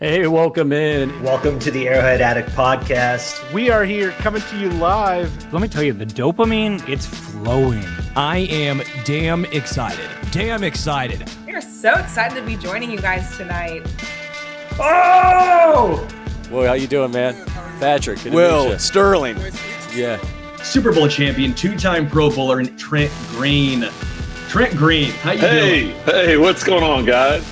Hey, welcome in. Welcome to the Arrowhead Addict podcast. We are here coming to you live. Let me tell you, the dopamine, it's flowing. I am damn excited. We are so excited to be joining you guys tonight. Oh! Well, how you doing, man? Patrick. Will Sterling. Yeah. Super Bowl champion, two-time Pro Bowler, and Trent Green. Trent Green, how you doing? Hey, what's going on, guys?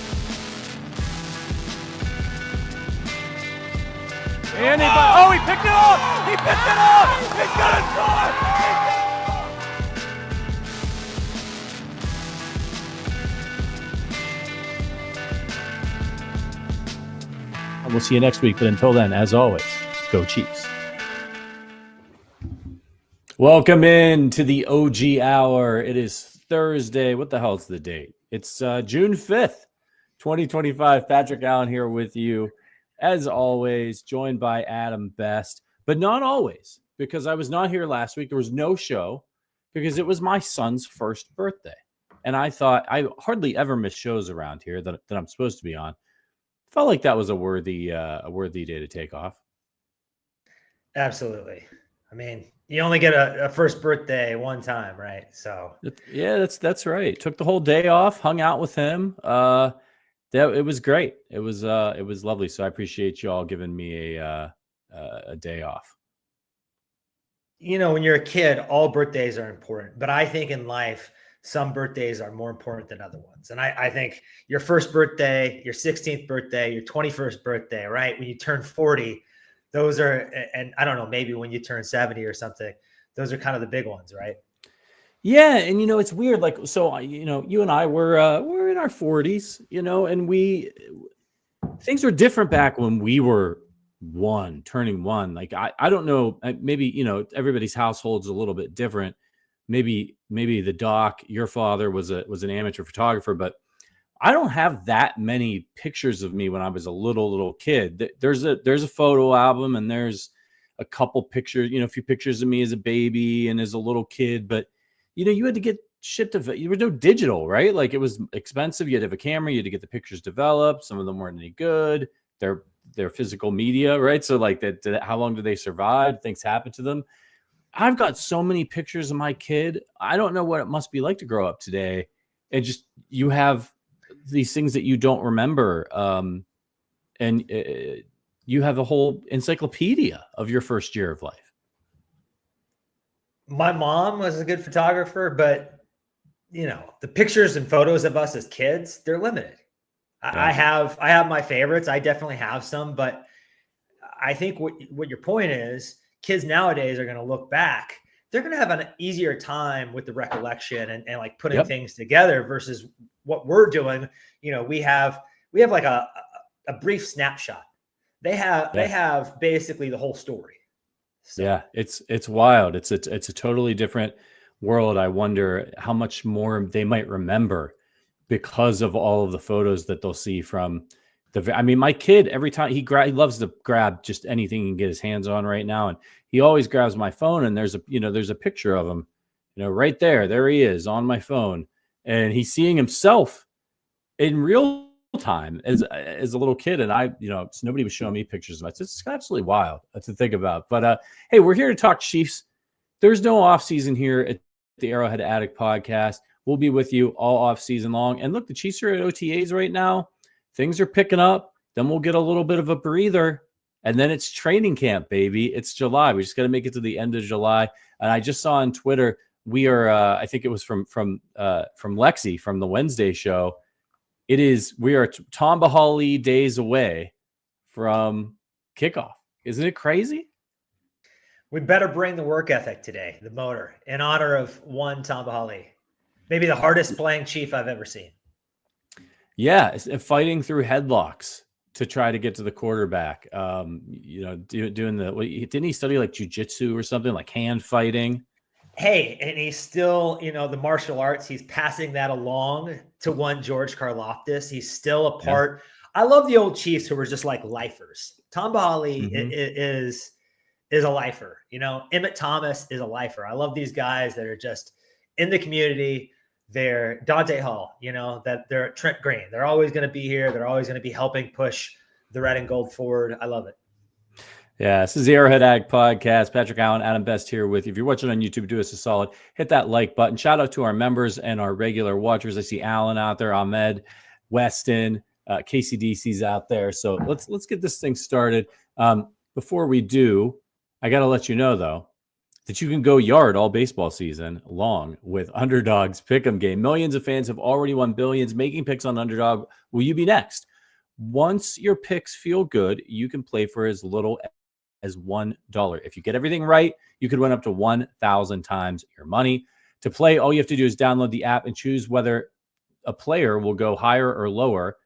He picked it up! He picked it up! He's gonna And we'll see you next week. But until then, as always, go Chiefs. Welcome in to the OG Hour. It is Thursday. What the hell is the date? It's June 5th, 2025. Patrick Allen here with you. As always, joined by Adam Best, but not always, because I was not here last week. There was no show because it was my son's first birthday. And I thought I hardly ever miss shows around here that I'm supposed to be on. Felt like that was a worthy day to take off. Absolutely. I mean, you only get a first birthday one time, right? So yeah, that's right. Took the whole day off, hung out with him. It was great. It was lovely. So I appreciate you all giving me a day off. You know, when you're a kid, all birthdays are important, but I think in life, some birthdays are more important than other ones. And I think your first birthday, your 16th birthday, your 21st birthday, right? When you turn 40, those are, and I don't know, maybe when you turn 70 or something, those are kind of the big ones, right? Yeah, and it's weird. Like, so you and I we're in our 40s, and things were different back when we were turning one. Like, I don't know, maybe everybody's household's a little bit different. Maybe the doc, your father was an amateur photographer, but I don't have that many pictures of me when I was a little kid. There's a photo album, and there's a couple pictures, a few pictures of me as a baby and as a little kid, but you had to get shit you were no digital, right? Like, it was expensive. You had to have a camera. You had to get the pictures developed. Some of them weren't any good. They're physical media, right? So like how long do they survive? Things happen to them. I've got so many pictures of my kid. I don't know what it must be like to grow up today. And just, you have these things that you don't remember. And you have a whole encyclopedia of your first year of life. My mom was a good photographer, but the pictures and photos of us as kids, they're limited. Yeah. I have my favorites. I definitely have some, but I think what your point is, kids nowadays are going to look back. They're going to have an easier time with the recollection and like putting things together versus what we're doing. We have like a brief snapshot. They have basically the whole story. So. Yeah, it's wild. It's a totally different world. I wonder how much more they might remember because of all of the photos that they'll see from my kid, every time he loves to grab just anything he can get his hands on right now. And he always grabs my phone, and there's a picture of him, right there. There he is on my phone, and he's seeing himself in real time as a little kid. And nobody was showing me pictures of it. It's absolutely wild to think about. But hey, we're here to talk Chiefs. There's no offseason here at the Arrowhead Addict podcast. We'll be with you all offseason long. And look, the Chiefs are at OTAs right now. Things are picking up. Then we'll get a little bit of a breather, and then it's training camp, baby. It's July. We just got to make it to the end of July. And I just saw on Twitter, we are I think it was from Lexi from the Wednesday show. We are Tombahali days away from kickoff. Isn't it crazy? We better bring the work ethic today, the motor, in honor of one Tombahali. Maybe the hardest playing Chief I've ever seen. Yeah, fighting through headlocks to try to get to the quarterback. Doing didn't he study like jujitsu or something, like hand fighting? Hey, and he's still, the martial arts, he's passing that along to one George Karlaftis. He's still a part. Yeah. I love the old Chiefs who were just like lifers. Tombahali is a lifer. Emmett Thomas is a lifer. I love these guys that are just in the community. They're Dante Hall, that they're Trent Green. They're always going to be here. They're always going to be helping push the red and gold forward. I love it. Yeah, this is the Arrowhead Addict podcast. Patrick Allen, Adam Best here with you. If you're watching on YouTube, do us a solid. Hit that like button. Shout out to our members and our regular watchers. I see Alan out there, Ahmed, Weston, KCDC's out there. So let's get this thing started. Before we do, I got to let you know, though, that you can go yard all baseball season long with Underdog's Pick'em game. Millions of fans have already won billions making picks on Underdog. Will you be next? Once your picks feel good, you can play for as little as $1. If you get everything right, you could win up to 1,000 times your money. To play, all you have to do is download the app and choose whether a player will go higher or lower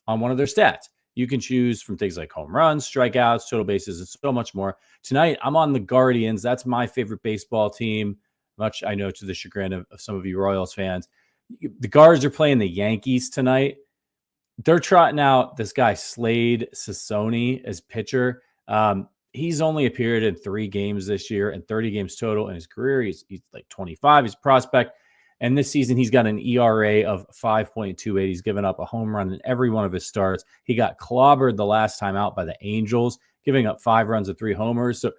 on one of their stats. You can choose from things like home runs, strikeouts, total bases, and so much more. Tonight, I'm on the Guardians. That's my favorite baseball team, much I know to the chagrin of some of you Royals fans. The Guards are playing the Yankees tonight. They're trotting out this guy, Slade Sassoni, as pitcher. He's only appeared in 3 games this year and 30 games total in his career. He's like 25. He's a prospect. And this season, he's got an ERA of 5.28. He's given up a home run in every one of his starts. He got clobbered the last time out by the Angels, giving up 5 runs and 3 homers. So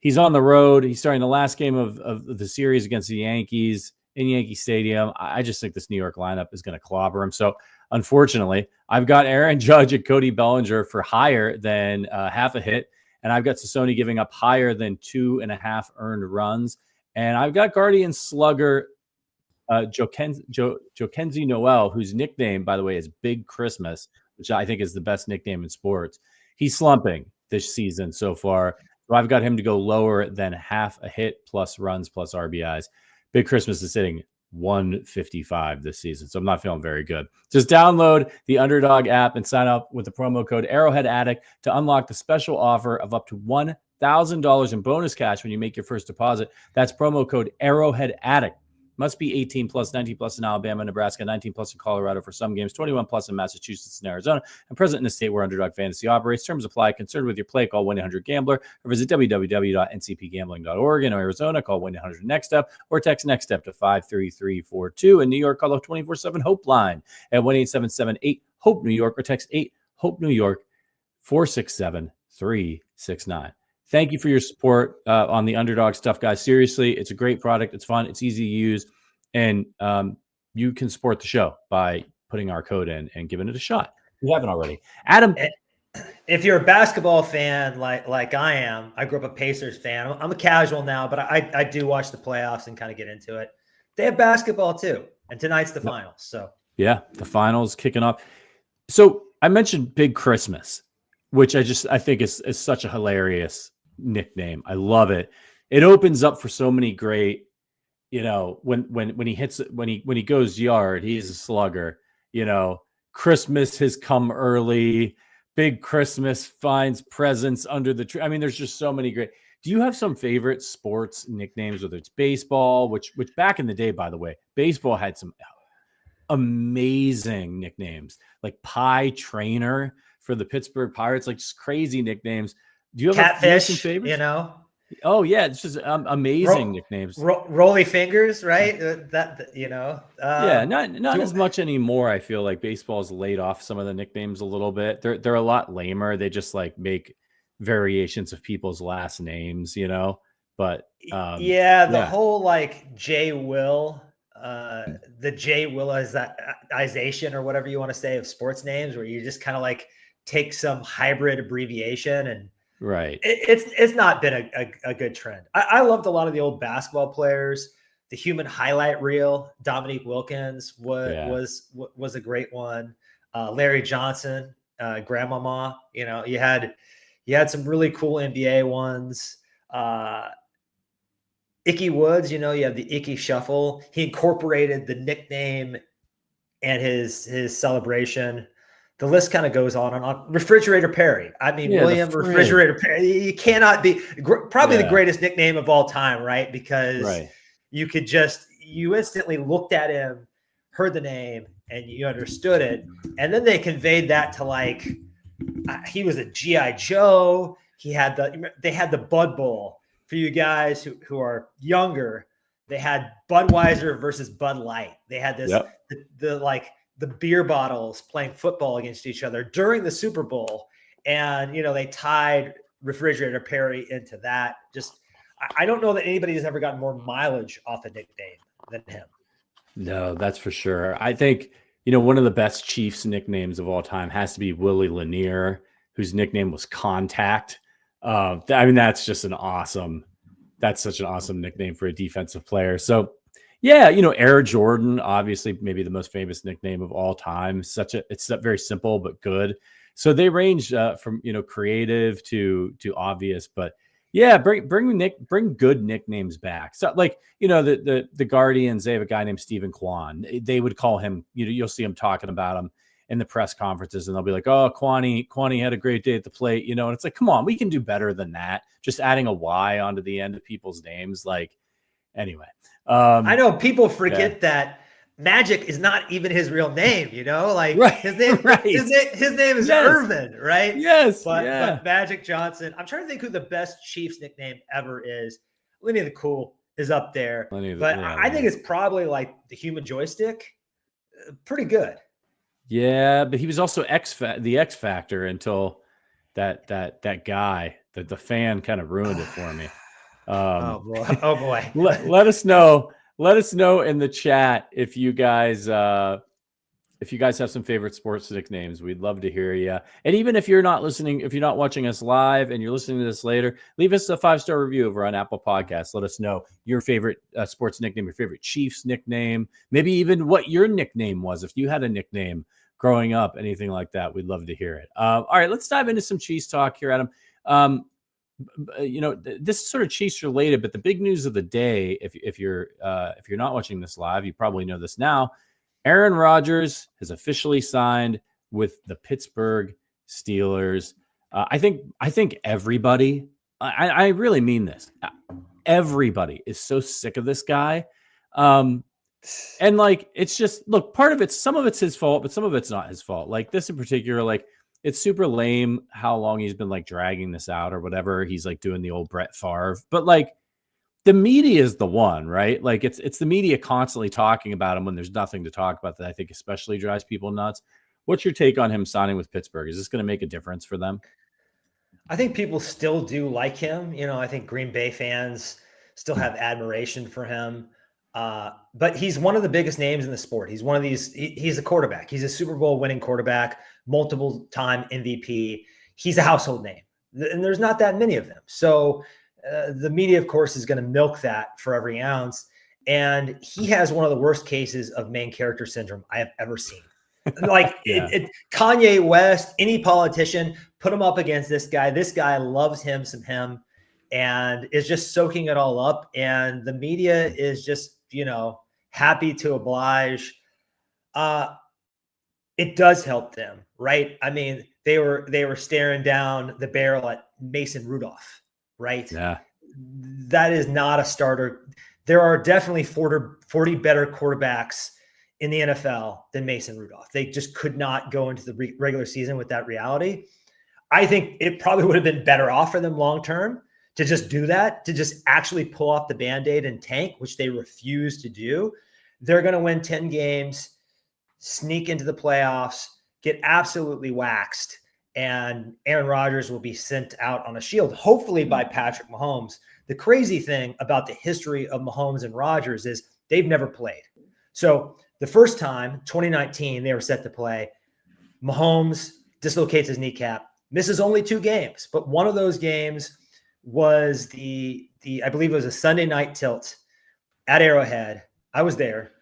he's on the road. He's starting the last game of the series against the Yankees in Yankee Stadium. I just think this New York lineup is going to clobber him. So unfortunately, I've got Aaron Judge and Cody Bellinger for higher than half a hit. And I've got Sassoni giving up higher than 2.5 earned runs. And I've got Guardian slugger Jokenzie Noel, whose nickname, by the way, is Big Christmas, which I think is the best nickname in sports. He's slumping this season so far. So I've got him to go lower than half a hit plus runs plus RBIs. Big Christmas is sitting 155 this season, so I'm not feeling very good. Just download the Underdog app and sign up with the promo code Arrowhead Addict to unlock the special offer of up to $1,000 in bonus cash when you make your first deposit. That's promo code Arrowhead Addict. Must be 18 plus, 19 plus in Alabama, Nebraska, 19 plus in Colorado for some games, 21 plus in Massachusetts and Arizona, and present in the state where Underdog Fantasy operates. Terms apply. Concerned with your play, call 1-800-GAMBLER or visit www.ncpgambling.org. In Arizona, call 1-800-NEXT-STEP or text NEXT-STEP to 53342. In New York, call the 24/7-HOPE line at 1-877-8-HOPE-NEW YORK or text 8-HOPE-NEW YORK 467-369. Thank you for your support on the Underdog stuff, guys. Seriously, it's a great product. It's fun. It's easy to use. And you can support the show by putting our code in and giving it a shot. If you haven't already. Adam. If you're a basketball fan like I am, I grew up a Pacers fan. I'm a casual now, but I do watch the playoffs and kind of get into it. They have basketball too. And tonight's the finals. So yeah, the finals kicking off. So I mentioned Big Christmas, which I think is such a hilarious nickname. I love it. It opens up for so many great, when he goes yard, he's a slugger. Christmas has come early. Big Christmas finds presents under the tree. I mean, there's just so many great. Do you have some favorite sports nicknames, whether it's baseball, which back in the day, by the way, baseball had some amazing nicknames, like Pie Trainer for the Pittsburgh Pirates, like just crazy nicknames. Do you have Catfish, favorites? Oh yeah, it's just amazing nicknames. Rolly Fingers, right? Yeah, not as much anymore. I feel like baseball's laid off some of the nicknames a little bit. They're a lot lamer. They just like make variations of people's last names, But whole like J Will, the J Willization or whatever you want to say of sports names, where you just kind of like take some hybrid abbreviation and. Right. It's not been a good trend. I loved a lot of the old basketball players. The human highlight reel, Dominique Wilkins was a great one. Larry Johnson, Grandmama. You had some really cool NBA ones. Icky Woods, you have the Icky Shuffle. He incorporated the nickname and his celebration. The list kind of goes on and on. Refrigerator Perry. I mean, William Refrigerator Perry. You cannot be probably the greatest nickname of all time, right? Because you instantly looked at him, heard the name, and you understood it. And then they conveyed that to like, he was a G.I. Joe. They had the Bud Bowl for you guys who are younger. They had Budweiser versus Bud Light. They had this, the beer bottles playing football against each other during the Super Bowl. And, they tied Refrigerator Perry into that. Just, I don't know that anybody has ever gotten more mileage off a nickname than him. No, that's for sure. I think, one of the best Chiefs nicknames of all time has to be Willie Lanier, whose nickname was Contact. That's such an awesome nickname for a defensive player. So yeah, Air Jordan, obviously maybe the most famous nickname of all time. It's very simple, but good. So they range from, creative to obvious, but yeah, bring good nicknames back. So the Guardians, they have a guy named Stephen Kwan. They would call him, you'll see him talking about him in the press conferences, and they'll be like, "Oh, Kwani had a great day at the plate," and it's like, come on, we can do better than that. Just adding a Y onto the end of people's names, anyway. I know people forget that Magic is not even his real name, right, his name, right. His name is Irvin, right? Yes. But Magic Johnson, I'm trying to think who the best Chiefs nickname ever is. Lenny the Cool is up there, I think it's probably the human joystick. Pretty good. Yeah, but he was also the X Factor until that guy, the fan kind of ruined it for me. Oh boy. Let us know. Let us know in the chat if you guys have some favorite sports nicknames. We'd love to hear you. And even if you're not listening, if you're not watching us live and you're listening to this later, leave us a 5-star review over on Apple Podcasts. Let us know your favorite sports nickname, your favorite Chiefs nickname, maybe even what your nickname was. If you had a nickname growing up, anything like that, we'd love to hear it. All right, let's dive into some Chiefs talk here, Adam. This is sort of Chiefs related, but the big news of the day, if you're not watching this live, you probably know this now. Aaron Rodgers has officially signed with the Pittsburgh Steelers. I think everybody, I really mean this, everybody is so sick of this guy. And it's just, look, some of it's his fault, but some of it's not his fault. This in particular, it's super lame how long he's been dragging this out or whatever. He's doing the old Brett Favre, but the media is the one, right? It's the media constantly talking about him when there's nothing to talk about, that I think especially drives people nuts. What's your take on him signing with Pittsburgh? Is this going to make a difference for them? I think people still do like him. I think Green Bay fans still have admiration for him. But he's one of the biggest names in the sport. He's one of these, he's a quarterback. He's a Super Bowl winning quarterback, multiple time MVP. He's a household name, and there's not that many of them. So the media, of course, is going to milk that for every ounce. And he has one of the worst cases of main character syndrome I have ever seen. Kanye West, any politician, put him up against this guy. This guy loves him some him and is just soaking it all up. And the media is just, happy to oblige. It does help them, right? I mean, they were staring down the barrel at Mason Rudolph, right? Yeah. That is not a starter. There are definitely 40 better quarterbacks in the NFL than Mason Rudolph. They just could not go into the regular season with that reality. I think it probably would have been better off for them long-term to just do that, to just actually pull off the Band-Aid and tank, which they refuse to do. They're going to win 10 games, sneak into the playoffs, get absolutely waxed, and Aaron Rodgers will be sent out on a shield, hopefully by Patrick Mahomes. The crazy thing about the history of Mahomes and Rodgers is they've never played. So the first time, 2019, they were set to play, Mahomes dislocates his kneecap, misses only 2 games, but one of those games was the I believe it was a Sunday night tilt at Arrowhead. I was there.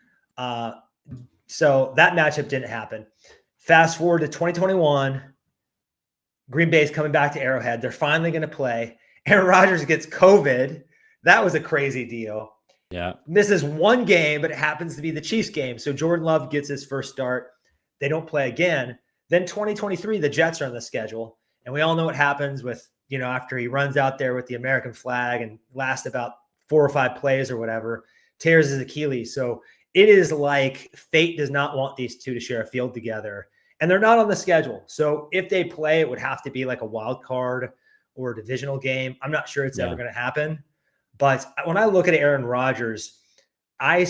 So that matchup didn't happen. Fast forward to 2021, Green Bay's coming back to Arrowhead. They're finally going to play. Aaron Rodgers gets COVID. That was a crazy deal. Yeah. Misses 1 game, but it happens to be the Chiefs game. So Jordan Love gets his first start. They don't play again. Then 2023, the Jets are on the schedule. And we all know what happens with, after he runs out there with the American flag and lasts about 4 or 5 plays or whatever, tears his Achilles. So it is like fate does not want these two to share a field together. And they're not on the schedule. So if they play, it would have to be like a wild card or a divisional game. I'm not sure it's ever going to happen. But when I look at Aaron Rodgers, I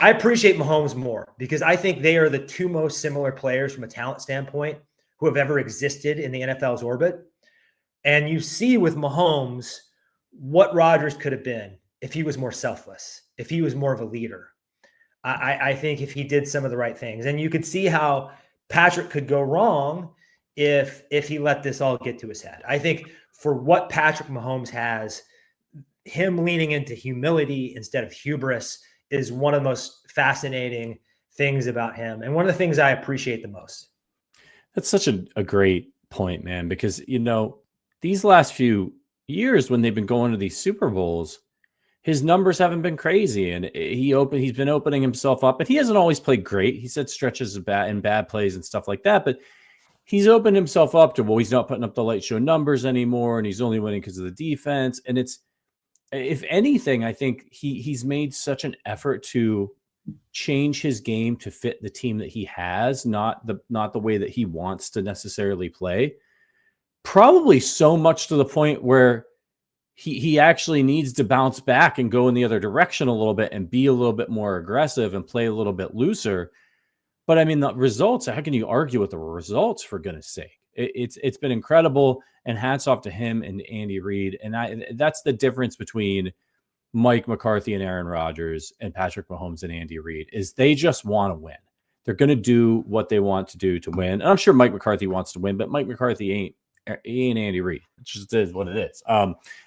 appreciate Mahomes more because I think they are the 2 most similar players from a talent standpoint who have ever existed in the NFL's orbit. And you see with Mahomes what Rodgers could have been if he was more selfless, if he was more of a leader. I think if he did some of the right things, and you could see how Patrick could go wrong if he let this all get to his head. I think for what Patrick Mahomes has, him leaning into humility instead of hubris is one of the most fascinating things about him, and one of the things I appreciate the most. That's such a great point, man, because, these last few years when they've been going to these Super Bowls, his numbers haven't been crazy, and he's been opening himself up, but he hasn't always played great. He's had stretches of bad plays and stuff like that, but he's opened himself up to, he's not putting up the light show numbers anymore, and he's only winning because of the defense. And it's, if anything, I think he's made such an effort to change his game to fit the team that he has, not the way that he wants to necessarily play. Probably so much to the point where he actually needs to bounce back and go in the other direction a little bit and be a little bit more aggressive and play a little bit looser. But I mean, the results, how can you argue with the results, for goodness sake? It's been incredible, and hats off to him and Andy Reid. And that's the difference between Mike McCarthy and Aaron Rodgers and Patrick Mahomes and Andy Reid, is they just want to win. They're going to do what they want to do to win. And I'm sure Mike McCarthy wants to win, but Mike McCarthy ain't Andy Reid. It just is what it is.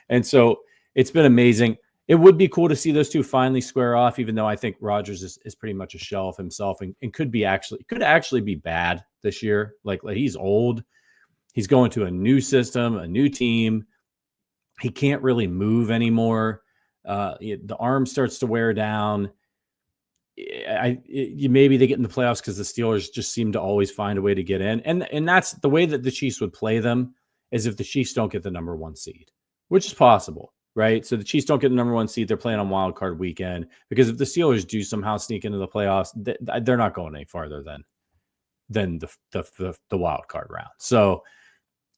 And so it's been amazing. It would be cool to see those two finally square off, even though I think Rodgers is pretty much a shell of himself and could actually be bad this year. Like he's old. He's going to a new system, a new team. He can't really move anymore. The arm starts to wear down. Maybe they get in the playoffs because the Steelers just seem to always find a way to get in. And that's the way that the Chiefs would play them, is if the Chiefs don't get the number 1 seed, which is possible, right? So the Chiefs don't get the number 1 seed. They're playing on wild card weekend, because if the Steelers do somehow sneak into the playoffs, they're not going any farther than the wild card round. So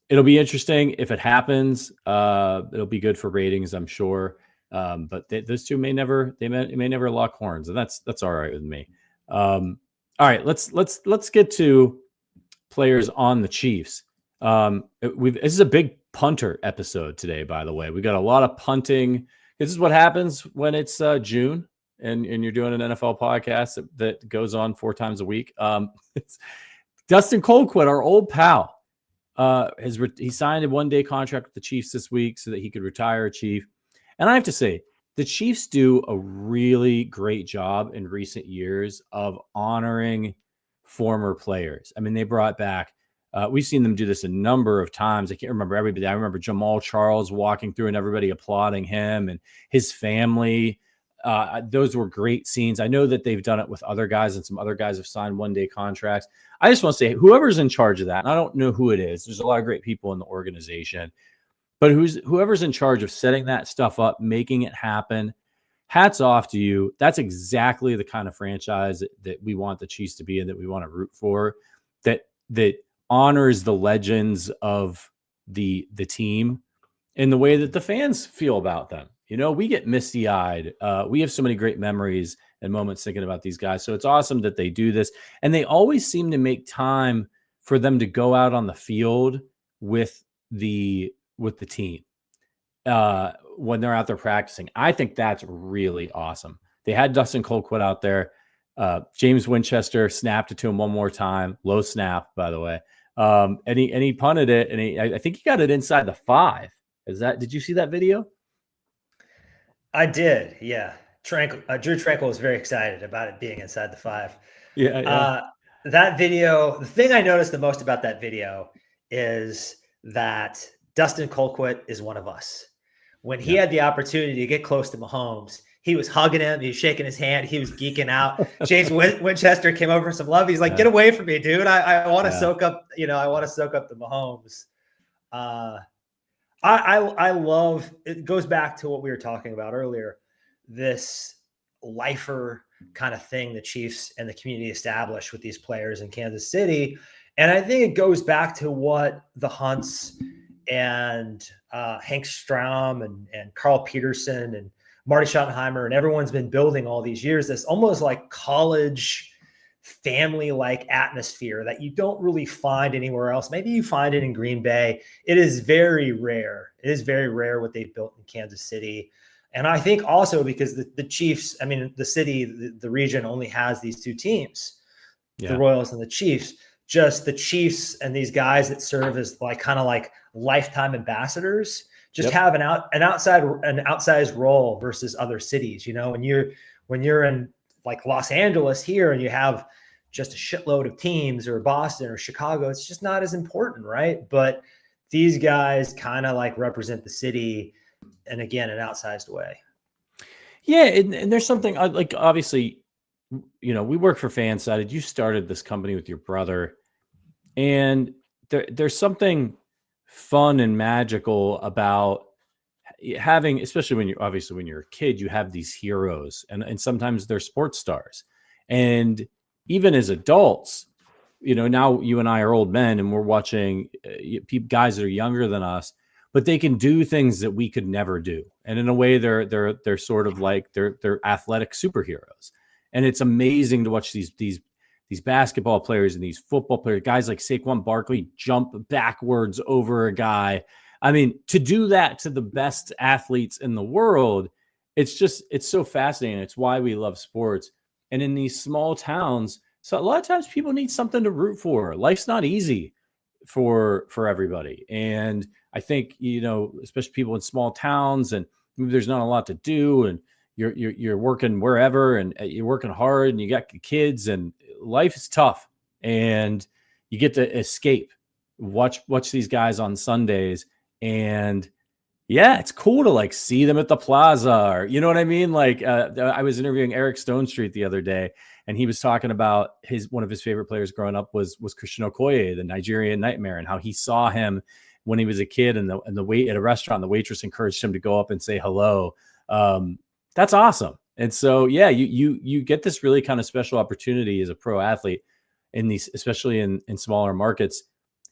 it'll be interesting if it happens. It'll be good for ratings, I'm sure. But those two may never lock horns, and that's all right with me. All right, let's get to players on the Chiefs. This is a big punter episode today, by the way. We got a lot of punting. This is what happens when it's June and you're doing an NFL podcast that goes on 4 times a week. It's Dustin Colquitt, our old pal, he signed a 1-day contract with the Chiefs this week so that he could retire a Chief. And I have to say, the Chiefs do a really great job in recent years of honoring former players. I mean, they brought back, we've seen them do this a number of times. I can't remember everybody. I remember Jamal Charles walking through and everybody applauding him and his family. Those were great scenes. I know that they've done it with other guys, and some other guys have signed 1-day contracts. I just want to say, whoever's in charge of that, and I don't know who it is, there's a lot of great people in the organization, but whoever's in charge of setting that stuff up, making it happen, hats off to you. That's exactly the kind of franchise that we want the Chiefs to be and that we want to root for, that honors the legends of the team in the way that the fans feel about them. We get misty-eyed. We have so many great memories and moments thinking about these guys. So it's awesome that they do this. And they always seem to make time for them to go out on the field with the team when they're out there practicing. I think that's really awesome. They had Dustin Colquitt out there. James Winchester snapped it to him one more time. Low snap, by the way. And he punted it, and I think he got it inside the 5. Did you see that video? I did, yeah. Drew Tranquill was very excited about it being inside the 5. Yeah. That video, the thing I noticed the most about that video is that Dustin Colquitt is one of us. When he had the opportunity to get close to Mahomes, he was hugging him. He was shaking his hand. He was geeking out. James Winchester came over for some love. He's like, "Get away from me, dude! I want to soak up. I want to soak up the Mahomes." I love. It goes back to what we were talking about earlier. This lifer kind of thing the Chiefs and the community established with these players in Kansas City, and I think it goes back to what the Hunts and Hank Strom and Carl Peterson and Marty Schottenheimer and everyone's been building all these years. This almost like college family-like atmosphere that you don't really find anywhere else. Maybe you find it in Green Bay. It is very rare. It is very rare what they've built in Kansas City. And I think also because the Chiefs, I mean, the city, the region only has these two teams, the Royals and the Chiefs. Just the Chiefs and these guys that serve as kind of like lifetime ambassadors just have an outsized role versus other cities. When you're in like Los Angeles here and you have just a shitload of teams, or Boston or Chicago, it's just not as important, right? But these guys kind of like represent the city, and again, an outsized way. Yeah, and there's something like, obviously, we work for Fansided. You started this company with your brother, and there's something fun and magical about having, especially when you're a kid, you have these heroes, and sometimes they're sports stars. And even as adults, now you and I are old men and we're watching guys that are younger than us, but they can do things that we could never do. And in a way, they're sort of like they're athletic superheroes. And it's amazing to watch these basketball players and these football players, guys like Saquon Barkley jump backwards over a guy. I mean, to do that to the best athletes in the world, it's so fascinating. It's why we love sports. And in these small towns, so a lot of times people need something to root for. Life's not easy for everybody. And I think, especially people in small towns, and maybe there's not a lot to do, and you're working wherever, and you're working hard, and you got kids, and life is tough, and you get to escape, watch these guys on Sundays. And yeah, it's cool to like see them at the plaza, or, you know what I mean? Like I was interviewing Eric Stonestreet the other day, and he was talking about one of his favorite players growing up was Christian Okoye, the Nigerian Nightmare, and how he saw him when he was a kid, and the wait at a restaurant, the waitress encouraged him to go up and say hello. That's awesome. And so, yeah, you get this really kind of special opportunity as a pro athlete in these, especially in smaller markets.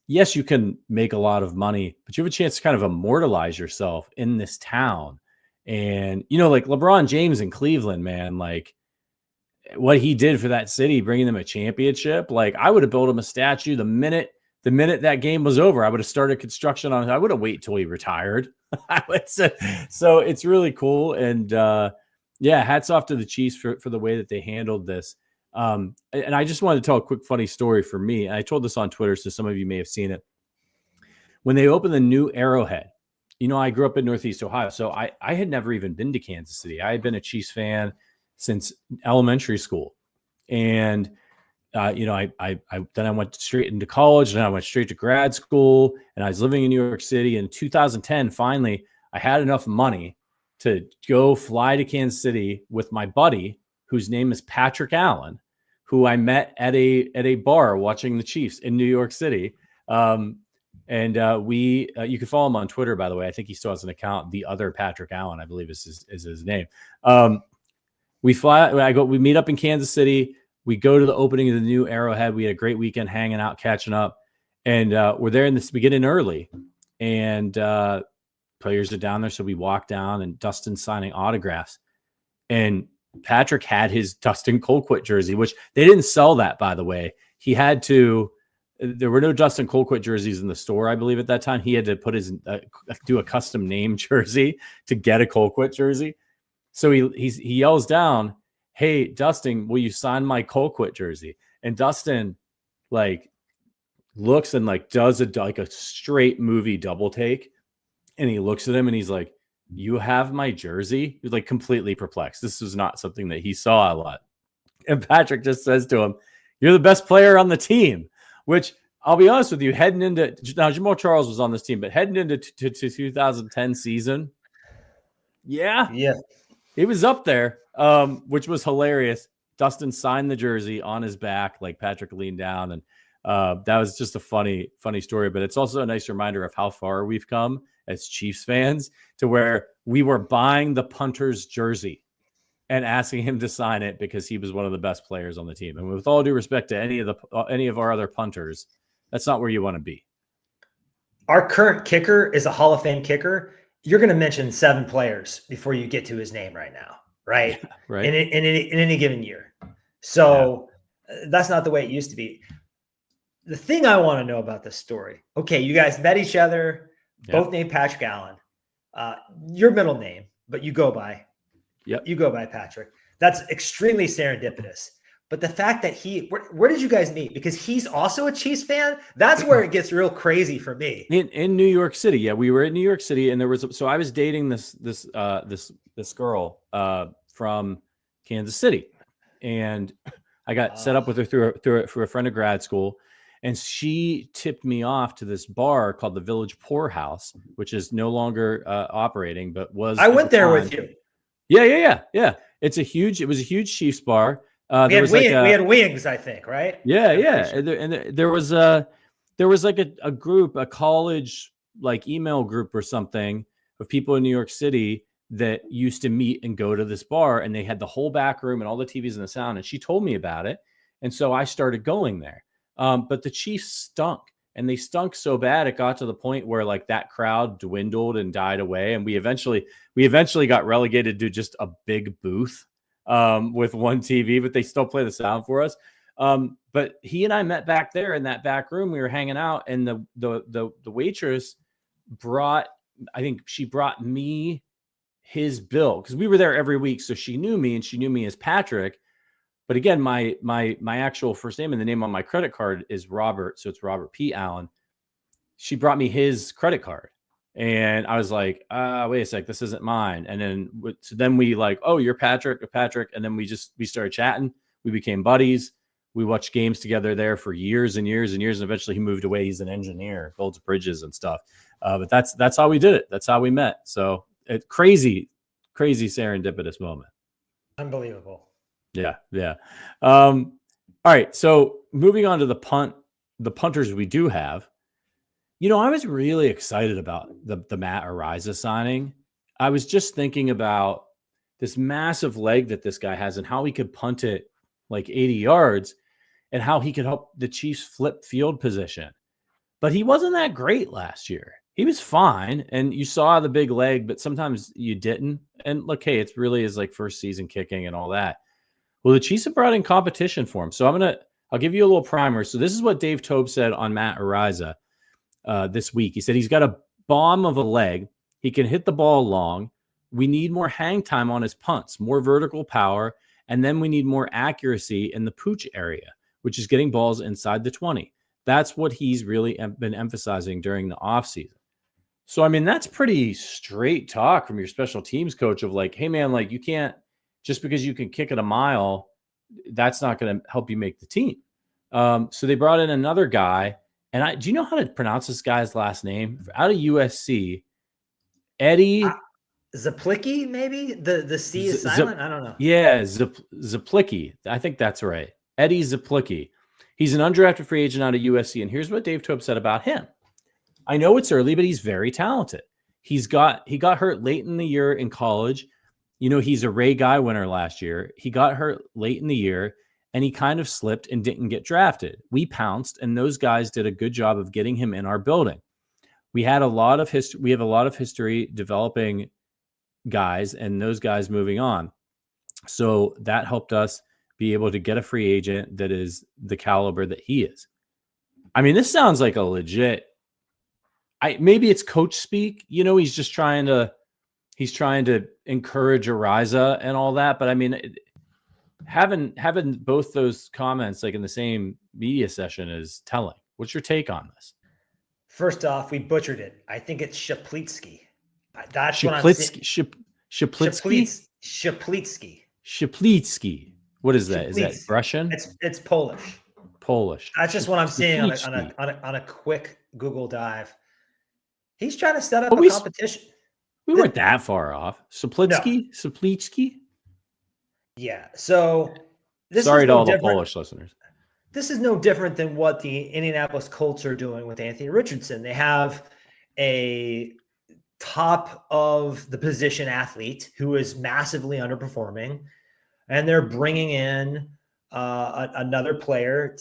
Yes, you can make a lot of money, but you have a chance to kind of immortalize yourself in this town. And, like LeBron James in Cleveland, man, like what he did for that city, bringing them a championship. Like, I would have built him a statue the minute that game was over. I would have started construction on it. I would have waited till he retired. So it's really cool. And hats off to the Chiefs for the way that they handled this. And I just wanted to tell a quick funny story for me. And I told this on Twitter, so some of you may have seen it. When they opened the new Arrowhead, I grew up in Northeast Ohio, so I had never even been to Kansas City. I had been a Chiefs fan since elementary school. And, then I went straight into college, and then I went straight to grad school, and I was living in New York City. In 2010, finally, I had enough money to go fly to Kansas City with my buddy, whose name is Patrick Allen, who I met at a bar watching the Chiefs in New York City. You can follow him on Twitter, by the way. I think he still has an account. The other Patrick Allen, I believe is his name. We meet up in Kansas City. We go to the opening of the new Arrowhead. We had a great weekend hanging out, catching up, and we're there in the beginning early, and players are down there. So we walk down, and Dustin's signing autographs, and Patrick had his Dustin Colquitt jersey, which they didn't sell that, by the way. He had to. There were no Dustin Colquitt jerseys in the store, I believe, at that time. He had to put do a custom name jersey to get a Colquitt jersey. So he yells down, "Hey, Dustin, will you sign my Colquitt jersey?" And Dustin looks and does a straight movie double take, and he looks at him and he's like, "You have my jersey?" He's completely perplexed. This was not something that he saw a lot. And Patrick just says to him, "You're the best player on the team." Which, I'll be honest with you, heading into now, Jamal Charles was on this team, but heading into 2010 season, yeah, he was up there, which was hilarious. Dustin signed the jersey on his back, Patrick leaned down, and that was just a funny story. But it's also a nice reminder of how far we've come as Chiefs fans, to where we were buying the punter's jersey and asking him to sign it because he was one of the best players on the team. And with all due respect to any of our other punters, that's not where you want to be. Our current kicker is a Hall of Fame kicker. You're going to mention 7 players before you get to his name right now, right? Right. In any given year. So That's not the way it used to be. The thing I want to know about this story. Okay, you guys met each other, both named Patrick Allen. Your middle name, but you go by Patrick. That's extremely serendipitous. But the fact that where did you guys meet? Because he's also a Chiefs fan. That's where it gets real crazy for me. In New York City. Yeah, we were in New York City, and so I was dating this girl from Kansas City, and I got set up with her through a friend of grad school, and she tipped me off to this bar called the Village Poorhouse, which is no longer operating, but was. I went there with you. Yeah. It was a huge Chiefs bar. We had wings, I think, right? Yeah. And there was like a group, a college like email group or something of people in New York City that used to meet and go to this bar, and they had the whole back room and all the TVs and the sound. And she told me about it, and so I started going there. But the Chiefs stunk, and they stunk so bad it got to the point where like that crowd dwindled and died away, and we eventually got relegated to just a big booth with one TV, but they still play the sound for us. But he and I met back there in that back room. We were hanging out, and the waitress brought me his bill because we were there every week, so she knew me, and she knew me as Patrick. But again, my actual first name and the name on my credit card is Robert, so it's Robert P. Allen. She brought me his credit card, and I was like, wait a sec, this isn't mine. And then we like, oh, you're Patrick, and then we started chatting. We became buddies. We watched games together there for years and years and years, and eventually he moved away. He's an engineer, builds bridges and stuff. But that's how we did it. That's how we met. So crazy serendipitous moment. Unbelievable. Yeah. All right. So moving on to the punters we do have. I was really excited about the Matt Araiza signing. I was just thinking about this massive leg that this guy has and how he could punt it like 80 yards and how he could help the Chiefs flip field position. But he wasn't that great last year. He was fine, and you saw the big leg, but sometimes you didn't. And look, hey, it's really his like first season kicking and all that. Well, the Chiefs have brought in competition for him. So I'll give you a little primer. So this is what Dave Toub said on Matt Araiza this week. He said he's got a bomb of a leg. He can hit the ball long. We need more hang time on his punts, more vertical power, and then we need more accuracy in the pooch area, which is getting balls inside the 20. That's what he's really been emphasizing during the offseason. So, I mean, that's pretty straight talk from your special teams coach of like, hey, man, like you can't, just because you can kick it a mile, that's not going to help you make the team. So they brought in another guy. And do you know how to pronounce this guy's last name? Out of USC, Eddie Czaplicki, maybe? The C is silent? I don't know. Yeah, Czaplicki. I think that's right. Eddie Czaplicki. He's an undrafted free agent out of USC. And here's what Dave Toub said about him. I know it's early, but he's very talented. He got hurt late in the year in college. He's a Ray Guy winner last year. He got hurt late in the year, and he kind of slipped and didn't get drafted. We pounced, and those guys did a good job of getting him in our building. We have a lot of history developing guys and those guys moving on. So that helped us be able to get a free agent that is the caliber that he is. I mean, this sounds like a legit, maybe it's coach speak, he's just trying to encourage Araiza and all that. But I mean, having both those comments like in the same media session is telling. What's your take on this? First off, we butchered it. I think it's Czaplicki. That's what I'm saying. Czaplicki. What is that? Is that Russian? It's Polish. Polish. That's just what I'm seeing on a quick Google dive. He's trying to set up a competition. We weren't that far off. Czaplicki. Yeah. So sorry to all the Polish listeners. This is no different than what the Indianapolis Colts are doing with Anthony Richardson. They have a top of the position athlete who is massively underperforming, and they're bringing in another player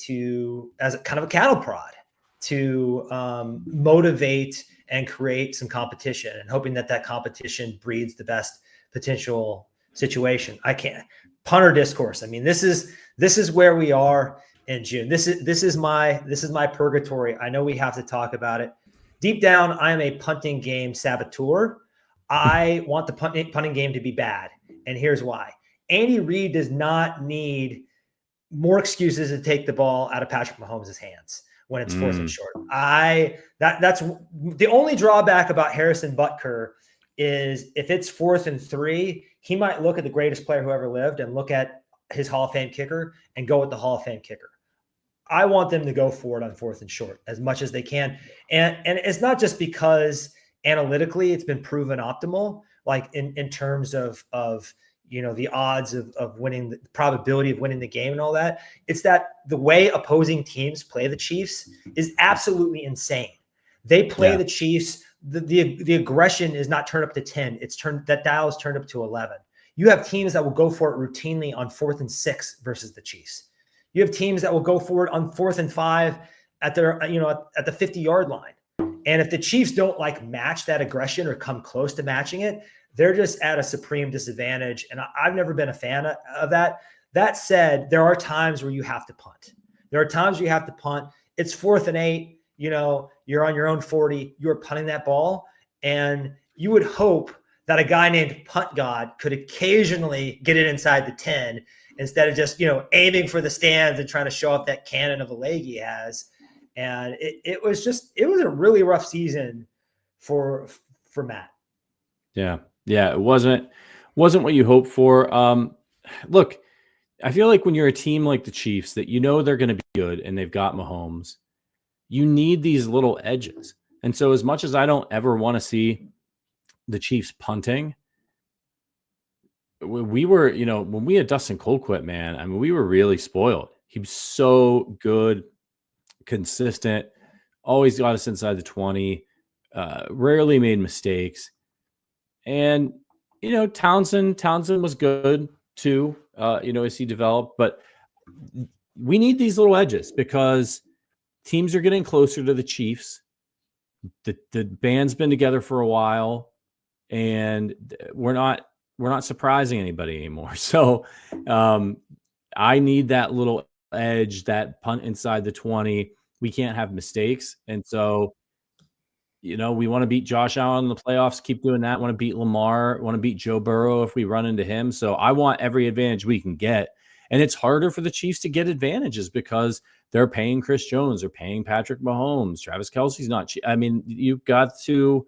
as a kind of a cattle prod to motivate and create some competition, and hoping that competition breeds the best potential situation. I can't punter discourse. I mean, this is where we are in June. This is my purgatory. I know we have to talk about it. Deep down, I am a punting game saboteur. I want the punting game to be bad. And here's why. Andy Reid does not need more excuses to take the ball out of Patrick Mahomes' hands when it's 4th and short. That's the only drawback about Harrison Butker is if it's 4th and 3, he might look at the greatest player who ever lived and look at his Hall of Fame kicker and go with the Hall of Fame kicker. I want them to go for it on 4th and short as much as they can. And it's not just because analytically it's been proven optimal, like in terms of the odds of winning, the probability of winning the game and all that. It's that the way opposing teams play the Chiefs is absolutely insane. They play the Chiefs. The aggression is not turned up to 10. That dial is turned up to 11. You have teams that will go for it routinely on 4th and 6 versus the Chiefs. You have teams that will go for it on 4th and 5 at their, at the 50-yard line. And if the Chiefs don't match that aggression or come close to matching it, they're just at a supreme disadvantage. And I've never been a fan of that. That said, there are times where you have to punt. There are times where you have to punt. It's 4th and 8, you're on your own 40, you're punting that ball. And you would hope that a guy named Punt God could occasionally get it inside the 10 instead of just, aiming for the stands and trying to show off that cannon of a leg he has. And it was a really rough season for Matt. Yeah. Yeah. It wasn't what you hoped for. Look, I feel like when you're a team like the Chiefs that they're going to be good and they've got Mahomes, you need these little edges. And so as much as I don't ever want to see the Chiefs punting, we were, when we had Dustin Colquitt, man, I mean, we were really spoiled. He was so good, consistent, always got us inside the 20, rarely made mistakes. And, Townsend was good too, as he developed, but we need these little edges because teams are getting closer to the Chiefs. The band's been together for a while and we're not surprising anybody anymore. So I need that little edge, that punt inside the 20. We can't have mistakes. And so, we want to beat Josh Allen in the playoffs, keep doing that. Want to beat Lamar, want to beat Joe Burrow if we run into him. So I want every advantage we can get. And it's harder for the Chiefs to get advantages because they're paying Chris Jones, they're paying Patrick Mahomes, Travis Kelce's not cheap. I mean, you got to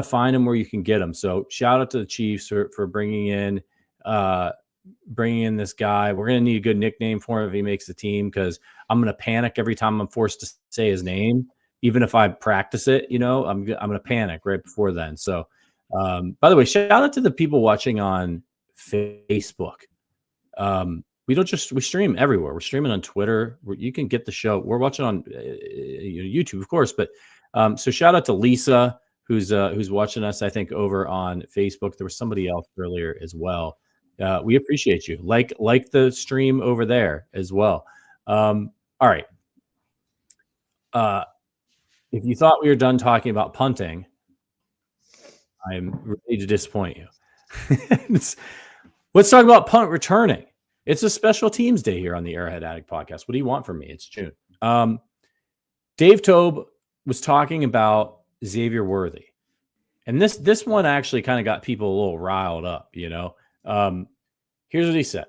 find them where you can get them. So shout out to the Chiefs for bringing in this guy. We're going to need a good nickname for him if he makes the team, because I'm going to panic every time I'm forced to say his name. Even if I practice it, I'm going to panic right before then. So, by the way, shout out to the people watching on Facebook. We stream everywhere. We're streaming on Twitter. You can get the show. We're watching on YouTube, of course. But so shout out to Lisa, who's watching us, I think, over on Facebook. There was somebody else earlier as well. We appreciate you. Like the stream over there as well. All right. If you thought we were done talking about punting, I'm ready to disappoint you. Let's talk about punt returning. It's a special teams day here on the Arrowhead Addict podcast. What do you want from me? It's June. Dave Toub was talking about Xavier Worthy. And this one actually kind of got people a little riled up, Here's what he said.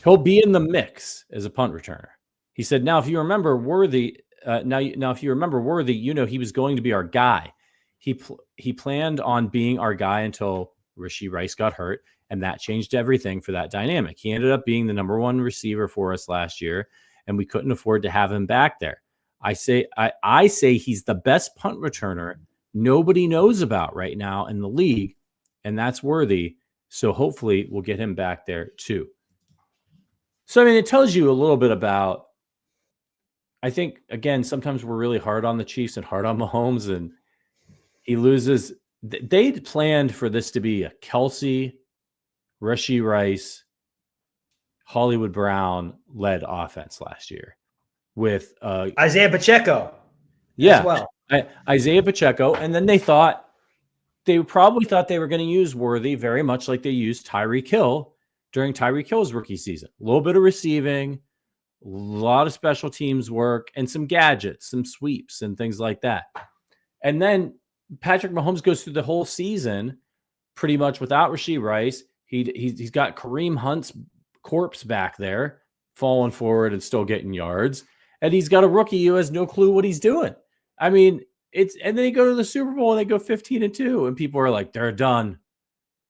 He'll be in the mix as a punt returner. He said, now, if you remember Worthy, if you remember Worthy, he was going to be our guy. He planned on being our guy until Rashee Rice got hurt, and that changed everything for that dynamic. He ended up being the number one receiver for us last year, and we couldn't afford to have him back there. I say he's the best punt returner nobody knows about right now in the league, and that's Worthy. So hopefully we'll get him back there too. So, it tells you a little bit about, I think, again, sometimes we're really hard on the Chiefs and hard on Mahomes, and he loses. They planned for this to be a Kelce, Rashee Rice, Hollywood Brown led offense last year with Isaiah Pacheco. Yeah. As well. Isaiah Pacheco. And then they thought they probably thought they were going to use Worthy very much like they used Tyreek Hill during Tyreek Hill's rookie season. A little bit of receiving, a lot of special teams work, and some gadgets, some sweeps and things like that. And then Patrick Mahomes goes through the whole season pretty much without Rashee Rice. He's got Kareem Hunt's corpse back there, falling forward and still getting yards. And he's got a rookie who has no clue what he's doing. I mean, and then they go to the Super Bowl and they go 15-2, and people are like, they're done.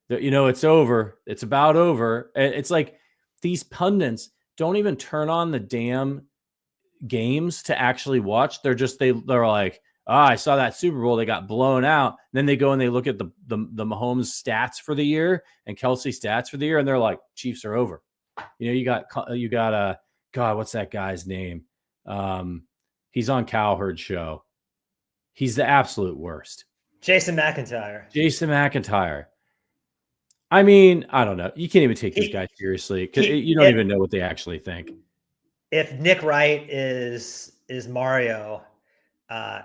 It's over. It's about over. And it's like these pundits don't even turn on the damn games to actually watch. They're like, I saw that Super Bowl. They got blown out. Then they go and they look at the Mahomes stats for the year and Kelsey stats for the year, and they're like, Chiefs are over. You got God, what's that guy's name? He's on Cowherd's show. He's the absolute worst. Jason McIntyre. I mean, I don't know. You can't even take these guys seriously because you don't even know what they actually think. If Nick Wright is Mario,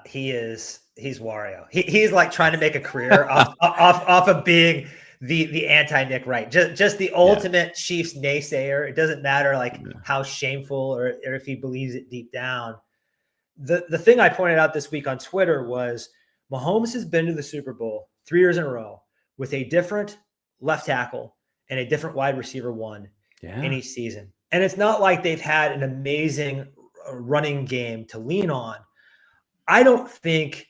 he's Wario. He's like trying to make a career off of being the anti-Nick Wright. Just the ultimate Chiefs naysayer. It doesn't matter how shameful or if he believes it deep down. The thing I pointed out this week on Twitter was Mahomes has been to the Super Bowl 3 years in a row with a different left tackle and a different wide receiver one in each season. And it's not like they've had an amazing running game to lean on. I don't think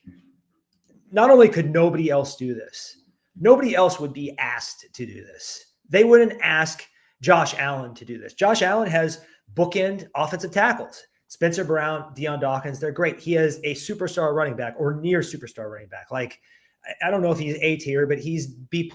not only could nobody else do this, nobody else would be asked to do this. They wouldn't ask Josh Allen to do this. Josh Allen has bookend offensive tackles. Spencer Brown, Deion Dawkins, they're great. He has a superstar running back or near superstar running back. Like, I don't know if he's A tier, but he's B+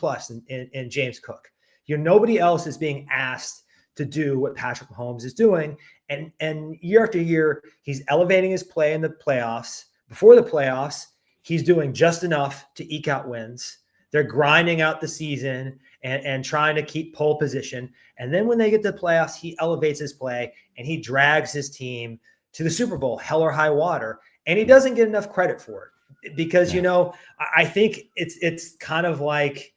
in James Cook. Nobody else is being asked to do what Patrick Mahomes is doing. And year after year, he's elevating his play in the playoffs. Before the playoffs, he's doing just enough to eke out wins. They're grinding out the season and trying to keep pole position. And then when they get to the playoffs, he elevates his play and he drags his team to the Super Bowl, hell or high water. And he doesn't get enough credit for it because, I think it's kind of like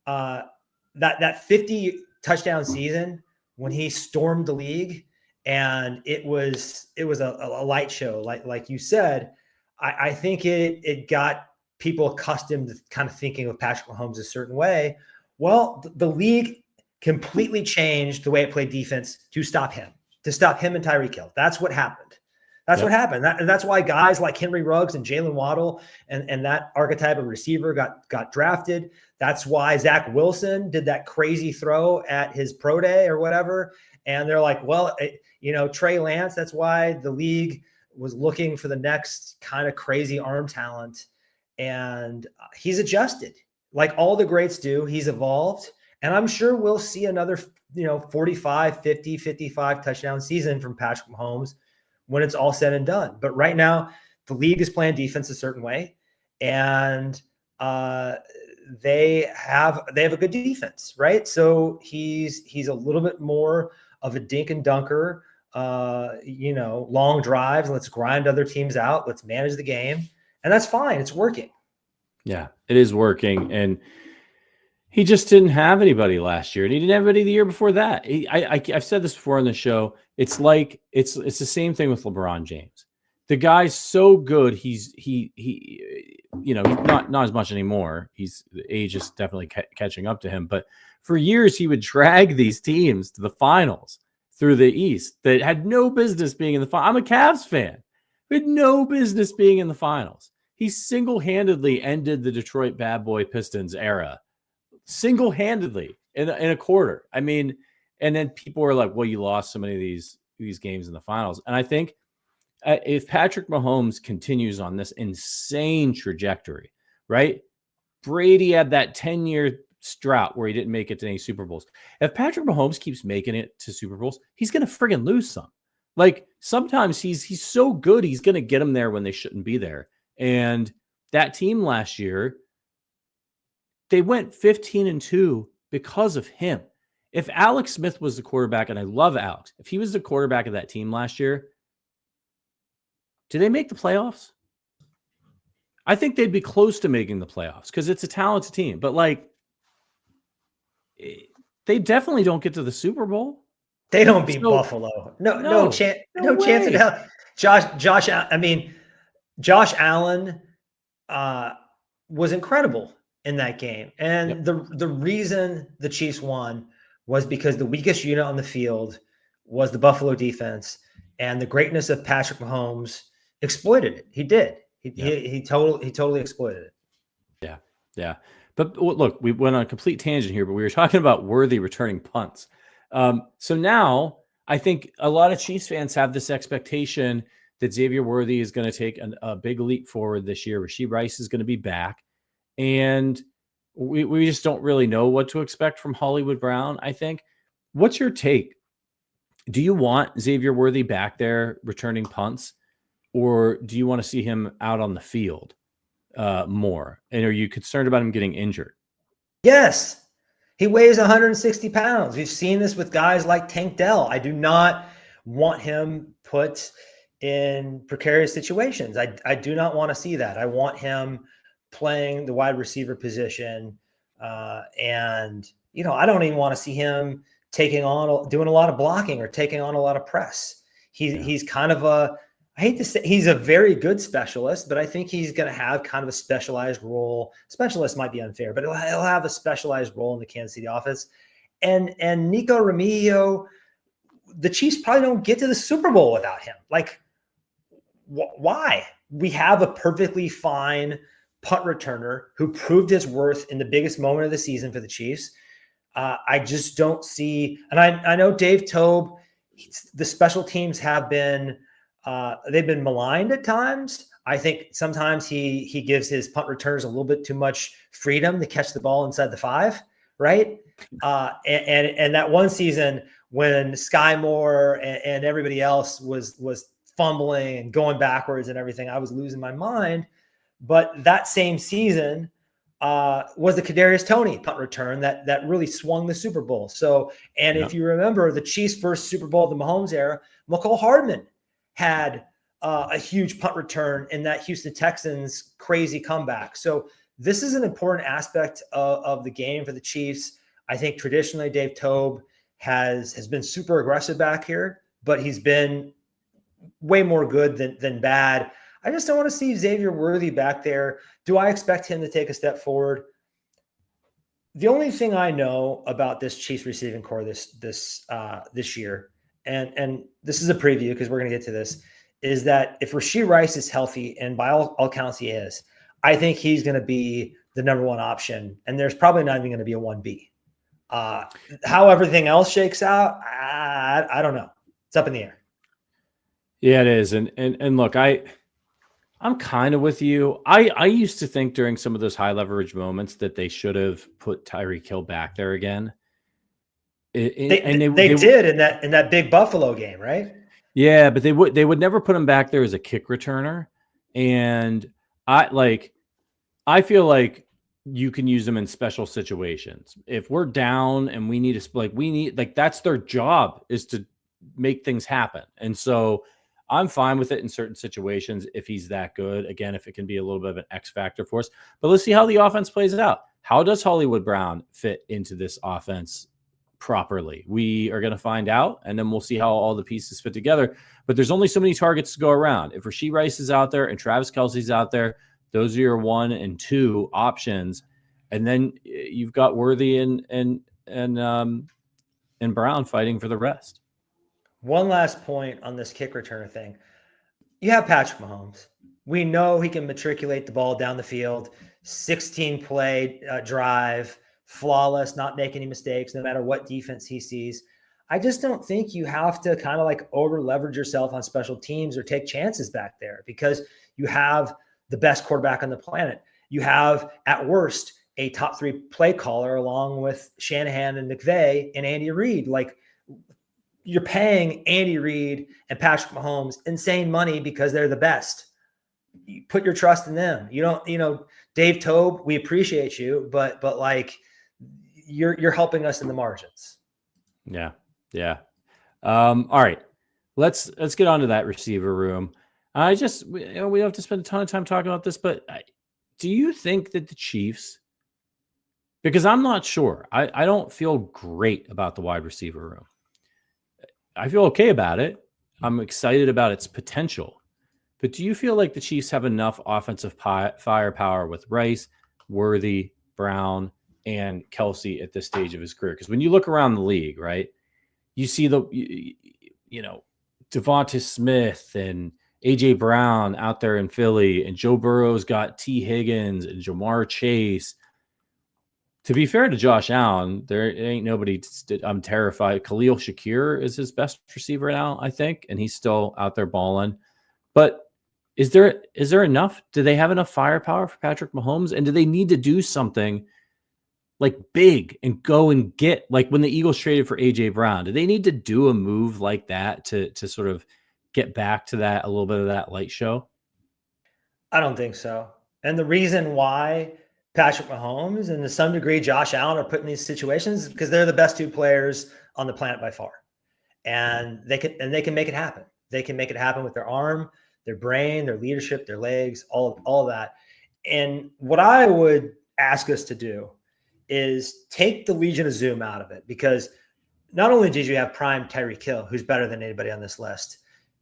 that 50 touchdown season when he stormed the league and it was a light show. Like you said, I think it got people accustomed to kind of thinking of Patrick Mahomes a certain way. Well, the league completely changed the way it played defense to stop him and Tyreek Hill. That's what happened. What happened. And that's why guys like Henry Ruggs and Jalen Waddle and that archetype of receiver got drafted. That's why Zach Wilson did that crazy throw at his pro day or whatever. And they're like, well, Trey Lance, that's why the league was looking for the next kind of crazy arm talent. And he's adjusted like all the greats do. He's evolved. And I'm sure we'll see another, 45, 50, 55 touchdown season from Patrick Mahomes when it's all said and done. But right now, the league is playing defense a certain way, and they have a good defense, right? So he's a little bit more of a dink and dunker, long drives. Let's grind other teams out. Let's manage the game, and that's fine. It's working. Yeah, it is working, and he just didn't have anybody last year, and he didn't have anybody the year before that. I've said this before on the show. It's like it's the same thing with LeBron James. The guy's so good. He's not as much anymore. The age is definitely catching up to him. But for years, he would drag these teams to the finals through the East that had no business being in the final. I'm a Cavs fan. We had no business being in the finals. He single-handedly ended the Detroit Bad Boy Pistons era. Single-handedly in a quarter. I mean, and then people were like, well, you lost so many of these games in the finals. And I think if Patrick Mahomes continues on this insane trajectory, right? Brady had that 10-year drought where he didn't make it to any Super Bowls. If Patrick Mahomes keeps making it to Super Bowls, he's going to friggin' lose some. Like sometimes he's so good, he's going to get them there when they shouldn't be there. And that team last year, they went 15-2 because of him. If Alex Smith was the quarterback, and I love Alex, if he was the quarterback of that team last year, did they make the playoffs? I think they'd be close to making the playoffs because it's a talented team. But like, they definitely don't get to the Super Bowl. They don't beat Buffalo. No chance in hell. Josh Allen was incredible in that game. And the reason the Chiefs won was because the weakest unit on the field was the Buffalo defense, and the greatness of Patrick Mahomes exploited it. He did. He totally exploited it. Yeah. But look, we went on a complete tangent here, but we were talking about Worthy returning punts. So now I think a lot of Chiefs fans have this expectation that Xavier Worthy is going to take a big leap forward this year. Rashee Rice is going to be back. And we just don't really know what to expect from Hollywood Brown, I think. What's your take? Do you want Xavier Worthy back there returning punts, or do you want to see him out on the field more? And are you concerned about him getting injured? Yes. He weighs 160 pounds. We've seen this with guys like Tank Dell. I do not want him put in precarious situations. I do not want to see that. I want him playing the wide receiver position. And, I don't even want to see him doing a lot of blocking or taking on a lot of press. He's kind of I hate to say he's a very good specialist, but I think he's going to have kind of a specialized role. Specialist might be unfair, but he'll have a specialized role in the Kansas City offense. And Nico Remigio, the Chiefs probably don't get to the Super Bowl without him. Like, why? We have a perfectly fine punt returner who proved his worth in the biggest moment of the season for the Chiefs. I just don't see, and I know Dave Toub, the special teams have been, they've been maligned at times. I think sometimes he gives his punt returners a little bit too much freedom to catch the ball inside the 5, right? And that one season when Sky Moore and everybody else was fumbling and going backwards and everything, I was losing my mind. But that same season was the Kadarius Toney punt return that really swung the Super Bowl. So, and if you remember the Chiefs' first Super Bowl of the Mahomes era, McCole Hardman had a huge punt return in that Houston Texans crazy comeback. So this is an important aspect of the game for the Chiefs. I think traditionally Dave Toub has been super aggressive back here, but he's been way more good than bad. I just don't want to see Xavier Worthy back there. Do I expect him to take a step forward? The only thing I know about this Chiefs receiving core this year, and this is a preview because we're going to get to this, is that if Rashee Rice is healthy, and by all counts he is, I think he's going to be the number one option, and there's probably not even going to be a 1B. How everything else shakes out, I don't know. It's up in the air. Yeah, it is. And look, I'm kind of with you. I used to think during some of those high leverage moments that they should have put Tyreek Hill back there again. They did in that big Buffalo game, right? Yeah, but they would never put him back there as a kick returner. And I feel like you can use them in special situations. If we're down and we need that's their job, is to make things happen. And so I'm fine with it in certain situations if he's that good. Again, if it can be a little bit of an X factor for us. But let's see how the offense plays it out. How does Hollywood Brown fit into this offense properly? We are going to find out, and then we'll see how all the pieces fit together. But there's only so many targets to go around. If Rashee Rice is out there and Travis Kelce's out there, those are your 1 and 2 options. And then you've got Worthy and Brown fighting for the rest. One last point on this kick returner thing. You have Patrick Mahomes. We know he can matriculate the ball down the field, 16-play drive, flawless, not make any mistakes, no matter what defense he sees. I just don't think you have to kind of over leverage yourself on special teams or take chances back there, because you have the best quarterback on the planet. You have, at worst, a top 3 play caller along with Shanahan and McVay and Andy Reid. You're paying Andy Reid and Patrick Mahomes insane money because they're the best. You put your trust in them. You don't, Dave Toub, we appreciate you, but you're helping us in the margins. Yeah. Yeah. All right, let's get on to that receiver room. We don't have to spend a ton of time talking about this, but do you think that the Chiefs, because I'm not sure, I don't feel great about the wide receiver room. I feel okay about it. I'm excited about its potential. But do you feel like the Chiefs have enough offensive firepower with Rice, Worthy, Brown, and Kelsey at this stage of his career? Because when you look around the league, right, you see Devonta Smith and A.J. Brown out there in Philly, and Joe Burrow's got T. Higgins and Jamar Chase. To be fair to Josh Allen, there ain't nobody I'm terrified. Khalil Shakir is his best receiver now, I think, and he's still out there balling. But is there enough? Do they have enough firepower for Patrick Mahomes? And do they need to do something like big and go and get, like when the Eagles traded for A.J. Brown, do they need to do a move like that to sort of get back to that, a little bit of that light show? I don't think so. And the reason why Patrick Mahomes and to some degree Josh Allen are put in these situations is because they're the best two players on the planet by far. And they can make it happen. They can make it happen with their arm, their brain, their leadership, their legs, all of that. And what I would ask us to do is take the Legion of Zoom out of it, because not only did you have prime Tyreek Hill, who's better than anybody on this list,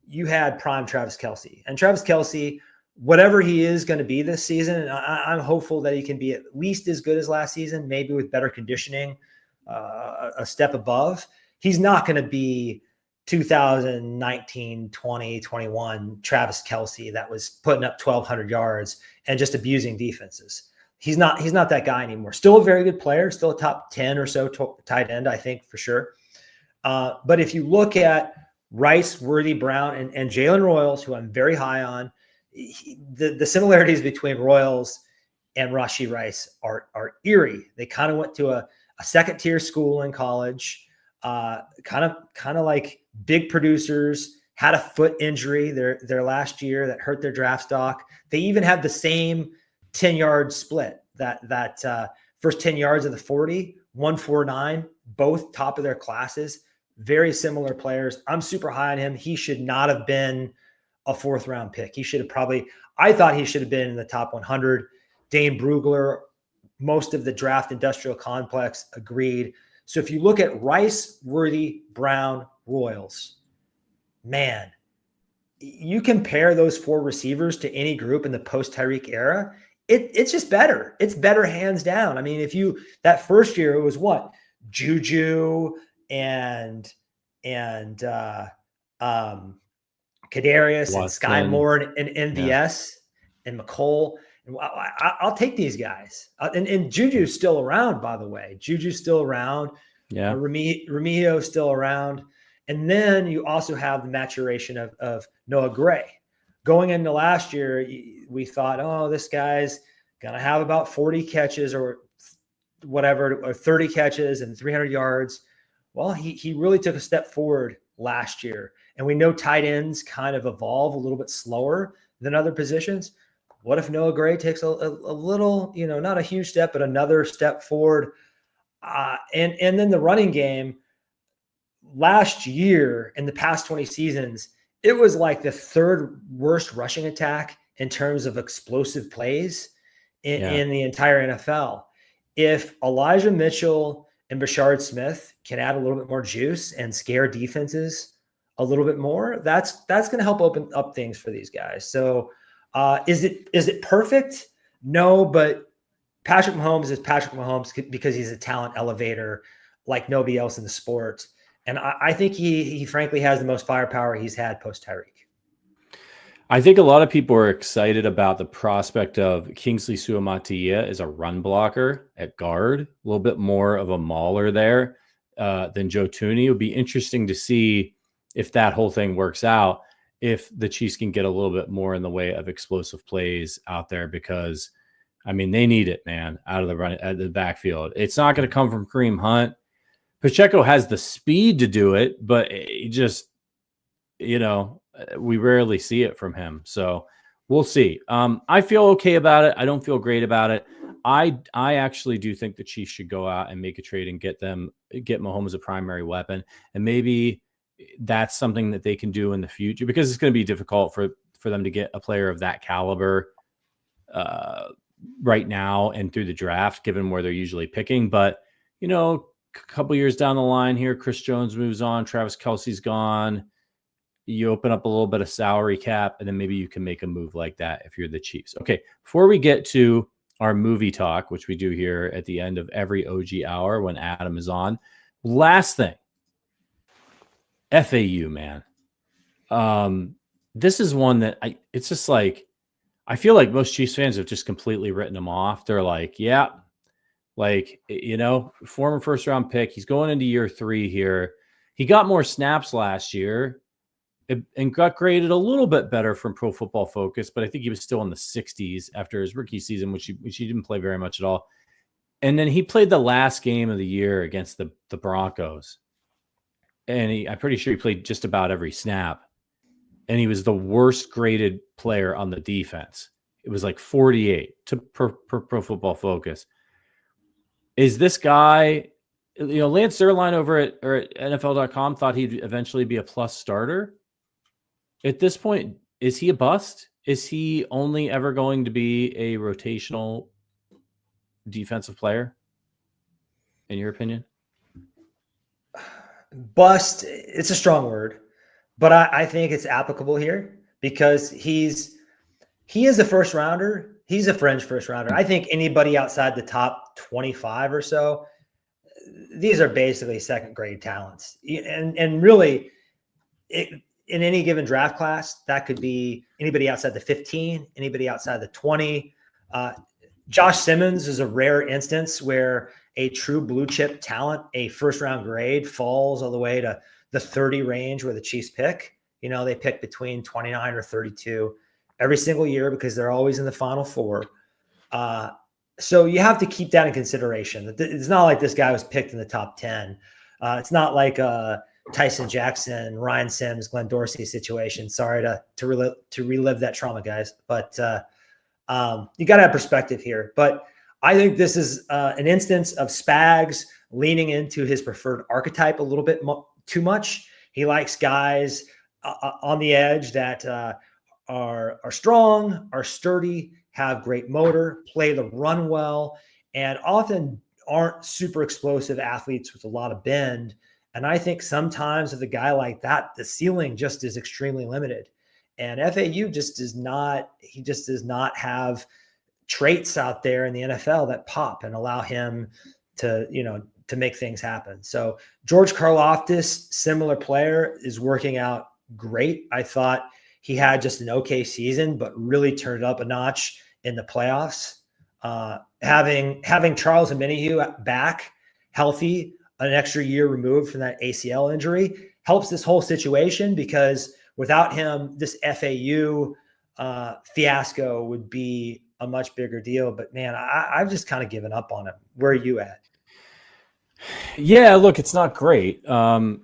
you had prime Travis Kelce. And Travis Kelce, whatever he is going to be this season, and I'm hopeful that he can be at least as good as last season, maybe with better conditioning, a step above. He's not going to be 2019, 20, 21 Travis Kelce that was putting up 1,200 yards and just abusing defenses. He's not that guy anymore. Still a very good player, still a top 10 or so tight end, I think, for sure. But if you look at Rice, Worthy, Brown, and Jalen Royals, who I'm very high on, the similarities between Royals and Rashee Rice are eerie. They kind of went to a second-tier school in college, kind of like big producers, had a foot injury their last year that hurt their draft stock. They even had the same 10-yard split, that first 10 yards of the 40, 149, both top of their classes, very similar players. I'm super high on him. He should not have been a 4th round pick. I thought he should have been in the top 100. Dane Brugler, most of the draft industrial complex agreed. So if you look at Rice, Worthy, Brown, Royals, man, you compare those 4 receivers to any group in the post-Tyreek era, it's just better. It's better hands down. I mean, that first year, it was what? Juju and Kadarius Watson, and Sky Moore and MVS and McCole. And I'll take these guys. And Juju's still around, by the way. Juju's still around. Yeah. Remigio's still around. And then you also have the maturation of Noah Gray. Going into last year, we thought, oh, this guy's going to have about 40 catches or whatever, or 30 catches and 300 yards. Well, he really took a step forward last year. And we know tight ends kind of evolve a little bit slower than other positions. What if Noah Gray takes a little, not a huge step, but another step forward? And then the running game last year, in the past 20 seasons, it was like the 3rd worst rushing attack in terms of explosive plays in the entire NFL. If Elijah Mitchell and Bashard Smith can add a little bit more juice and scare defenses a little bit more, that's going to help open up things for these guys. So is it perfect? No, but Patrick Mahomes is Patrick Mahomes because he's a talent elevator like nobody else in the sport. And I think he frankly has the most firepower he's had post Tyreek. I think a lot of people are excited about the prospect of Kingsley Suamataia as a run blocker at guard, a little bit more of a mauler there than Joe Thuney. It would be interesting to see if that whole thing works out, if the Chiefs can get a little bit more in the way of explosive plays out there, because, I mean, they need it, man, out of the backfield. It's not going to come from Kareem Hunt. Pacheco has the speed to do it, but it just, we rarely see it from him. So we'll see. I feel okay about it. I don't feel great about it. I actually do think the Chiefs should go out and make a trade and get Mahomes a primary weapon. And maybe that's something that they can do in the future, because it's going to be difficult for them to get a player of that caliber, right now and through the draft, given where they're usually picking. But, a couple years down the line here, Chris Jones moves on, Travis Kelce's gone. You open up a little bit of salary cap, and then maybe you can make a move like that if you're the Chiefs. Okay, before we get to our movie talk, which we do here at the end of every OG hour when Adam is on, last thing, FAU, man. This is one that it's just like, I feel like most Chiefs fans have just completely written him off. They're like, yeah, former first round pick. He's going into year 3 here. He got more snaps last year and got graded a little bit better from Pro Football Focus, but I think he was still in the 60s after his rookie season, which he didn't play very much at all. And then he played the last game of the year against the Broncos. And I'm pretty sure he played just about every snap. And he was the worst graded player on the defense. It was like 48 per Pro Football Focus. Is this guy, Lance Zierlein over at NFL.com thought he'd eventually be a plus starter. At this point, is he a bust? Is he only ever going to be a rotational defensive player, in your opinion? Bust, it's a strong word, but I think it's applicable here because he is a first rounder. He's a fringe first rounder. I think anybody outside the top 25 or so, these are basically second grade talents. And really, in any given draft class, that could be anybody outside the 15, anybody outside the 20. Josh Simmons is a rare instance where a true blue chip talent, a first round grade, falls all the way to the 30 range where the Chiefs pick. They pick between 29 or 32 every single year because they're always in the final 4. So you have to keep that in consideration. It's not like this guy was picked in the top 10. It's not like Tyson Jackson, Ryan Sims, Glenn Dorsey situation. Sorry to relive that trauma, guys. But you got to have perspective here. But I think this is an instance of Spags leaning into his preferred archetype a little bit too much. He likes guys on the edge that are strong, are sturdy, have great motor, play the run well, and often aren't super explosive athletes with a lot of bend. And I think sometimes with a guy like that, the ceiling just is extremely limited. And FAU just does not have traits out there in the NFL that pop and allow him to make things happen. So George Karlaftis, similar player, is working out great. I thought he had just an okay season, but really turned it up a notch in the playoffs. Having Charles Omenihu back healthy, an extra year removed from that ACL injury, helps this whole situation because without him, this FAU fiasco would be a much bigger deal. But man, I've just kind of given up on him. Where are you at? Yeah, look, it's not great. Look,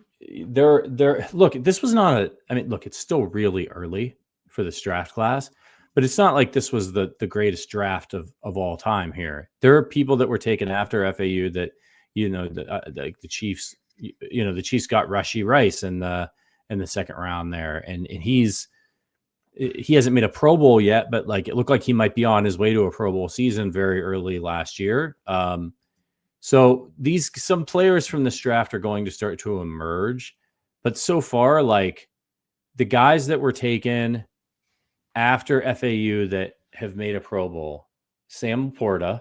this was not it's still really early for this draft class, but it's not like this was the greatest draft of all time here. There are people that were taken after FAU that, the Chiefs, the Chiefs got Rashee Rice in the second round there. And he hasn't made a Pro Bowl yet, but it looked like he might be on his way to a Pro Bowl season very early last year. So some players from this draft are going to start to emerge, but so far, the guys that were taken after FAU that have made a Pro Bowl, Sam Laporta.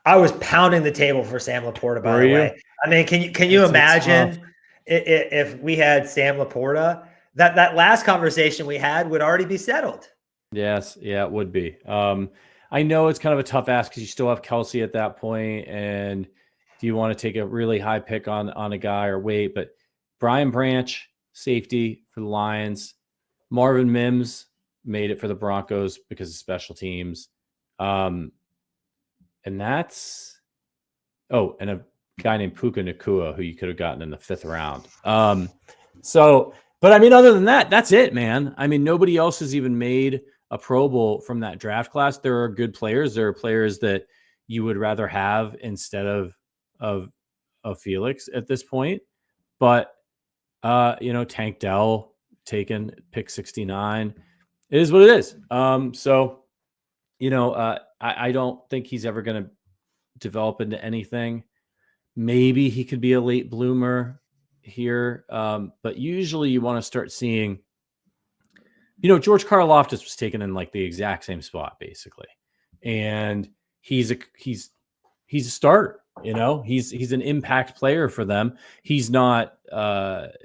I was pounding the table for Sam Laporta, by the way. I mean, can you imagine if we had Sam Laporta? That last conversation we had would already be settled. Yes, yeah, it would be. I know it's kind of a tough ask because you still have Kelce at that point, and do you want to take a really high pick on a guy or wait? But Brian Branch, safety for the Lions. Marvin Mims made it for the Broncos because of special teams. And a guy named Puka Nacua, who you could have gotten in the 5th round. But I mean, other than that, that's it, man. I mean, nobody else has even made a Pro Bowl from that draft class. There are good players. There are players that you would rather have instead of Felix at this point. But, Tank Dell taken pick 69. It is what it is. I don't think he's ever going to develop into anything. Maybe he could be a late bloomer here. But usually you want to start seeing, George Karlaftis was taken in like the exact same spot basically. And he's a starter, he's an impact player for them. He's not,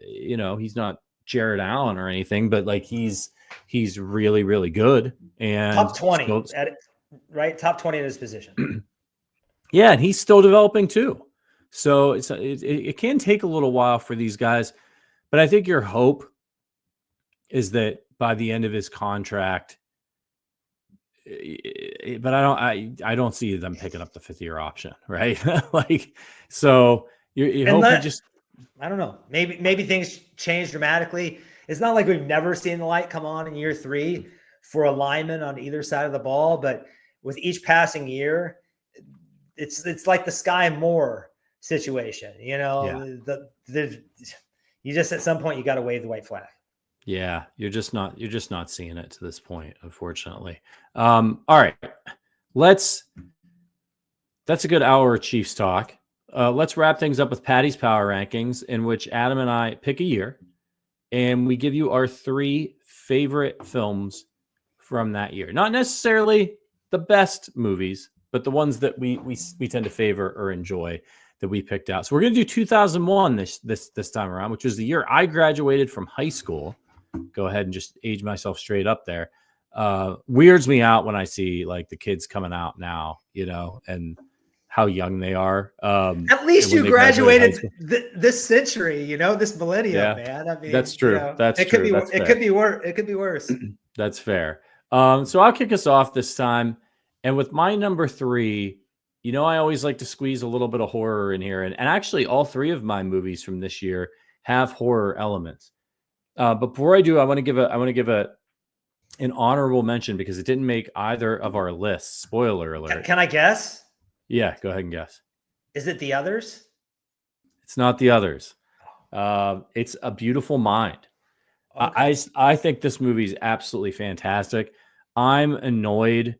he's not Jared Allen or anything, but like he's really, really good and top 20 right. Top 20 in his position. Yeah. And he's still developing too. So it can take a little while for these guys, but I think your hope is that by the end of his contract, but I don't see them picking up the 5th-year option, right? Like, so you hope he just, I don't know, maybe things change dramatically. It's not like we've never seen the light come on in year 3 for a lineman on either side of the ball, but with each passing year, it's like the Sky Moore situation, you just at some point you got to wave the white flag. Yeah, you're just not seeing it to this point, unfortunately. All right, that's a good hour of Chiefs talk. Let's wrap things up with Patty's Power Rankings, in which Adam and I pick a year, and we give you our 3 favorite films from that year. Not necessarily the best movies, but the ones that we tend to favor or enjoy that we picked out. So we're going to do 2001 this time around, which was the year I graduated from high school. Go ahead and just age myself straight up there. Weirds me out when I see like the kids coming out now, and how young they are. At least you graduated this century, this millennium, man. I mean, that's true. That's it true. It could be worse. It could be worse. That's fair. So I'll kick us off this time. And with my number 3, I always like to squeeze a little bit of horror in here. And actually all 3 of my movies from this year have horror elements. But before I do, I want to give an honorable mention because it didn't make either of our lists. Spoiler alert. Can I guess? Yeah, go ahead and guess. Is it The Others? It's not The Others. It's A Beautiful Mind. Okay. I think this movie is absolutely fantastic. I'm annoyed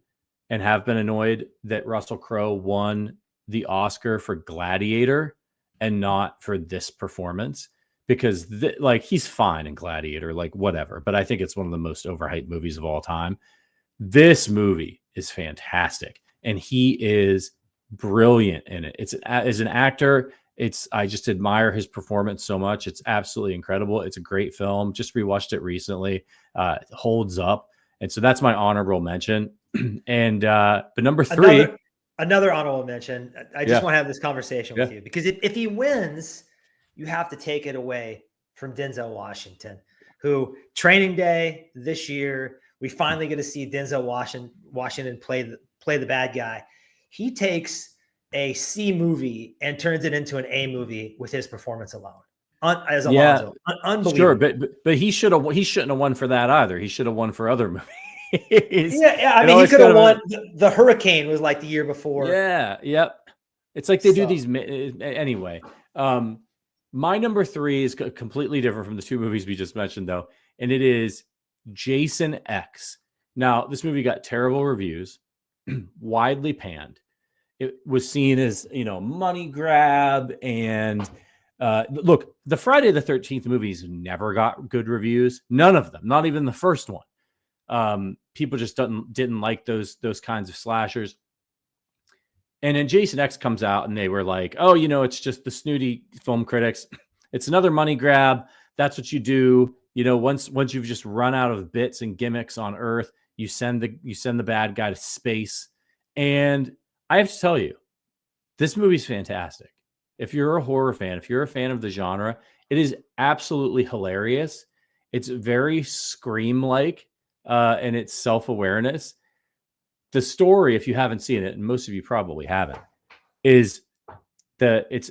and have been annoyed that Russell Crowe won the Oscar for Gladiator and not for this performance. Because he's fine in Gladiator, like whatever. But I think it's one of the most overhyped movies of all time. This movie is fantastic. And he is brilliant in it. As an actor, I just admire his performance so much. It's absolutely incredible. It's a great film. Just rewatched it recently. It holds up. And so that's my honorable mention. And but number 3. Another honorable mention. I just want to have this conversation with you. Because if he wins, you have to take it away from Denzel Washington, who Training Day this year, we finally get to see Denzel Washington play the bad guy. He takes a C movie and turns it into an A movie with his performance alone. As Alonzo. Unbelievable. Sure, but he shouldn't have won for that either. He should have won for other movies. I mean, he could have won. The Hurricane was like the year before. Yeah, yep. It's like they do these anyway. My number 3 is completely different from the 2 movies we just mentioned, though, and it is Jason X. Now, this movie got terrible reviews, widely panned. It was seen as, money grab. And look, the Friday the 13th movies never got good reviews. None of them, not even the first one. People just didn't like those kinds of slashers. And then Jason X comes out and they were like, oh, it's just the snooty film critics. It's another money grab. That's what you do. Once you've just run out of bits and gimmicks on Earth, you send the bad guy to space. And I have to tell you, this movie's fantastic. If you're a horror fan, if you're a fan of the genre, it is absolutely hilarious. It's very Scream-like in its self-awareness. The story, if you haven't seen it, and most of you probably haven't, is that it's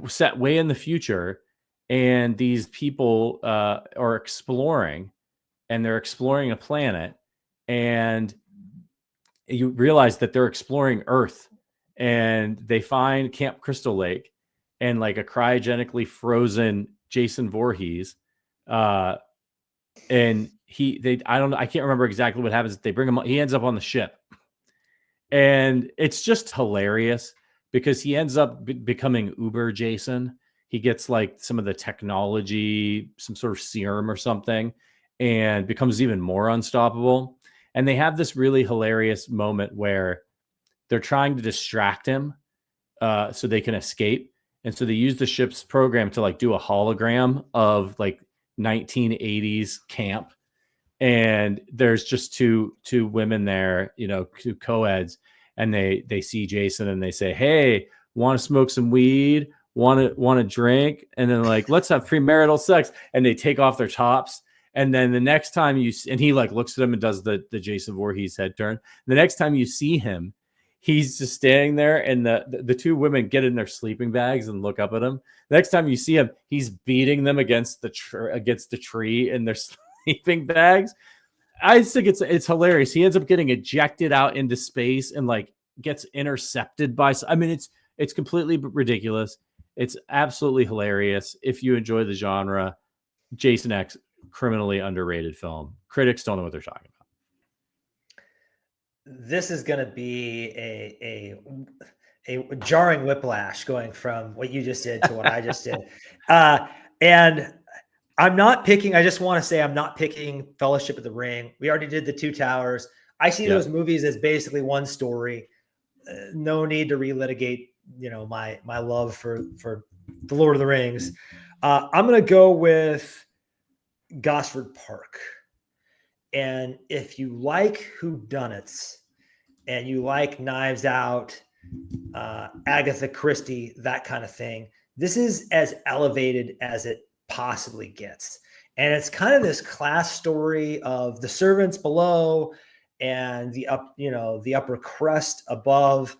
set way in the future, and these people are exploring, and they're exploring a planet, and you realize that they're exploring Earth, and they find Camp Crystal Lake and like a cryogenically frozen Jason Voorhees, and I can't remember exactly what happens. They bring him. He ends up on the ship. And it's just hilarious because he ends up becoming Uber Jason. He gets like some of the technology, some sort of serum or something, and becomes even more unstoppable. And they have this really hilarious moment where they're trying to distract him so they can escape. And so they use the ship's program to like do a hologram of like 1980s camp. And there's just two women there, you know, two co-eds, and they see Jason and they say, "Hey, want to smoke some weed? Want to drink?" And then like, "Let's have premarital sex." And they take off their tops. And then the next time and he like looks at them and does the Jason Voorhees head turn. The next time you see him, he's just standing there, and the two women get in their sleeping bags and look up at him. The next time you see him, he's beating them against the tree in their sleeping bags. I think it's hilarious. He ends up getting ejected out into space and like gets intercepted by. I mean, it's completely ridiculous. It's absolutely hilarious. If you enjoy the genre, Jason X, criminally underrated film. Critics don't know what they're talking about. This is going to be a jarring whiplash going from what you just did to what I just did. And I'm not picking, I just want to say I'm not picking Fellowship of the Ring. We already did the Two Towers. I see those movies as basically one story. No need to relitigate, you know, my love for the Lord of the Rings. I'm going to go with Gosford Park. And if you like whodunits and you like Knives Out, Agatha Christie, that kind of thing, this is as elevated as it possibly gets. And it's kind of this class story of the servants below and the upper crust above.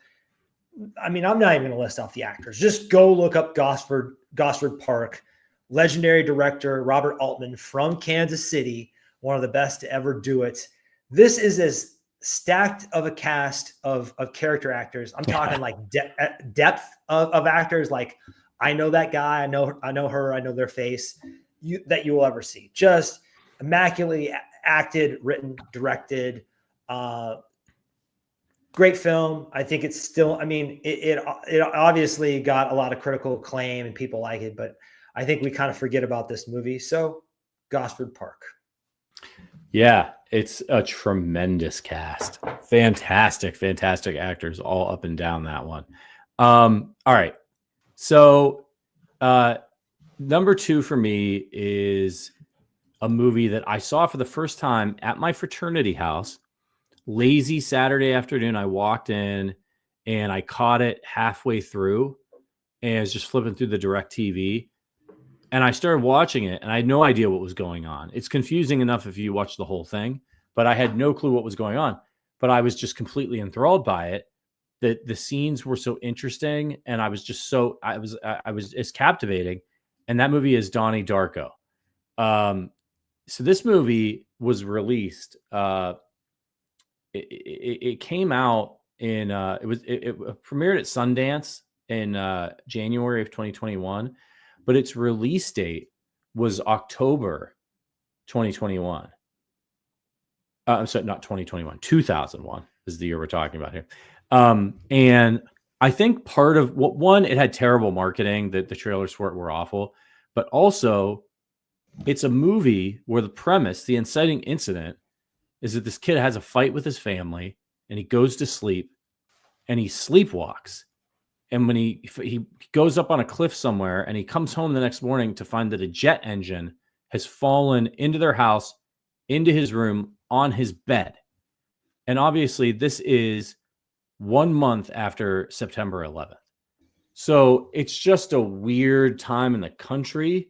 I mean, I'm not even going to list off the actors. Just go look up Gosford Park. Legendary director Robert Altman from Kansas City, one of the best to ever do it. This is as stacked of a cast of character actors. I'm talking like depth of actors. Like, I know that guy, I know her, I know their face, that you will ever see. Just immaculately acted, written, directed. Great film. I think it's still, I mean, it obviously got a lot of critical acclaim and people like it, but I think we kind of forget about this movie. So Gosford Park. Yeah, it's a tremendous cast. Fantastic actors all up and down that one. All right. So number 2 for me is a movie that I saw for the first time at my fraternity house. Lazy Saturday afternoon, I walked in and I caught it halfway through and I was just flipping through the DirecTV. And I started watching it, and I had no idea what was going on. It's confusing enough if you watch the whole thing, but I had no clue what was going on. But I was just completely enthralled by it. That the scenes were so interesting, and I was just I was it's captivating. And that movie is Donnie Darko. So this movie was released. It came out in it premiered at Sundance in January of 2021. But its release date was October 2021. I'm sorry, not 2021. 2001 is the year we're talking about here. And I think part of it had terrible marketing. That the trailers for it were awful. But also, it's a movie where the premise, the inciting incident, is that this kid has a fight with his family, and he goes to sleep, and he sleepwalks. And when he goes up on a cliff somewhere and he comes home the next morning to find that a jet engine has fallen into their house, into his room, on his bed. And obviously this is 1 month after September 11th. So it's just a weird time in the country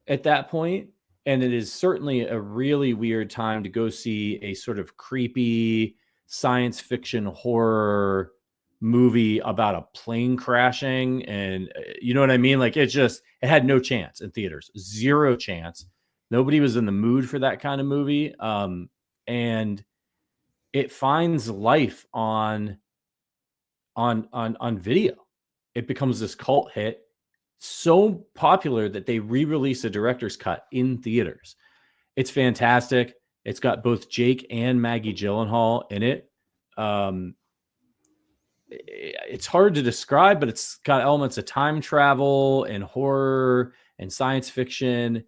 at that point. And it is certainly a really weird time to go see a sort of creepy science fiction horror movie about a plane crashing, and you know what I mean? Like it had no chance in theaters, 0 chance. Nobody was in the mood for that kind of movie. And it finds life on video. It becomes this cult hit, so popular that they re-release a director's cut in theaters. It's fantastic. It's got both Jake and Maggie Gyllenhaal in it. it's hard to describe, but it's got elements of time travel and horror and science fiction.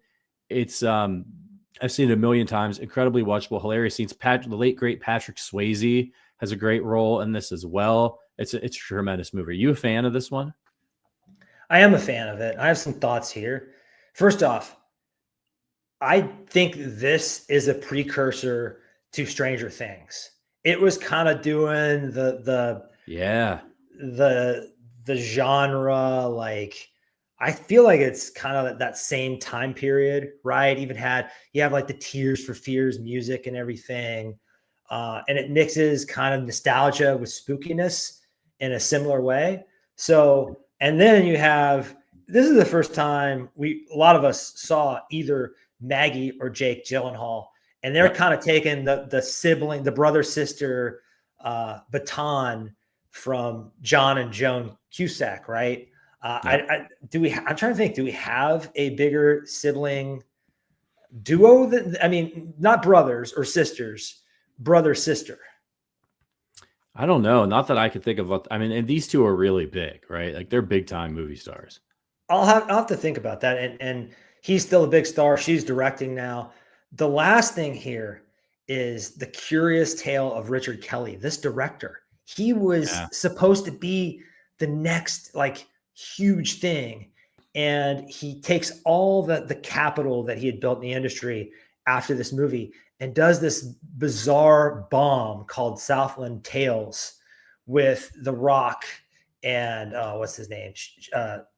It's I've seen it a million times. Incredibly watchable, hilarious scenes. The late great Patrick Swayze has a great role in this as well. It's a tremendous movie. Are you a fan of this one? I am a fan of it. I have some thoughts here. First off, I think this is a precursor to Stranger Things. It was kind of doing the genre, like, I feel like it's kind of that same time period, right? You have like the Tears for Fears music and everything. And it mixes kind of nostalgia with spookiness in a similar way. So, and then this is the first time a lot of us saw either Maggie or Jake Gyllenhaal, and they're kind of taking the sibling, the brother sister baton from John and Joan Cusack, right? I'm trying to think, do we have a bigger sibling duo not brothers or sisters, brother sister? I don't know. Not that I could think of. And these two are really big, right? Like, they're big time movie stars. I'll have to think about that. And he's still a big star. She's directing now. The last thing here is the curious tale of Richard Kelly, this director. He was supposed to be the next like huge thing. And he takes all the capital that he had built in the industry after this movie and does this bizarre bomb called Southland Tales with The Rock and what's his name?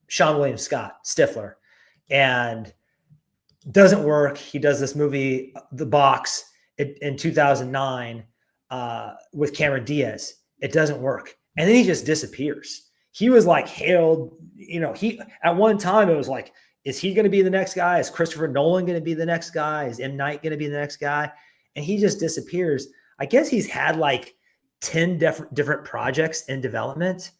Sean William Scott, Stifler, and doesn't work. He does this movie, The Box, in 2009 with Cameron Diaz. It doesn't work. And then he just disappears. He was like hailed, at one time it was like, is he going to be the next guy? Is Christopher Nolan going to be the next guy? Is M. Night going to be the next guy? And he just disappears. I guess he's had like 10 different projects in development.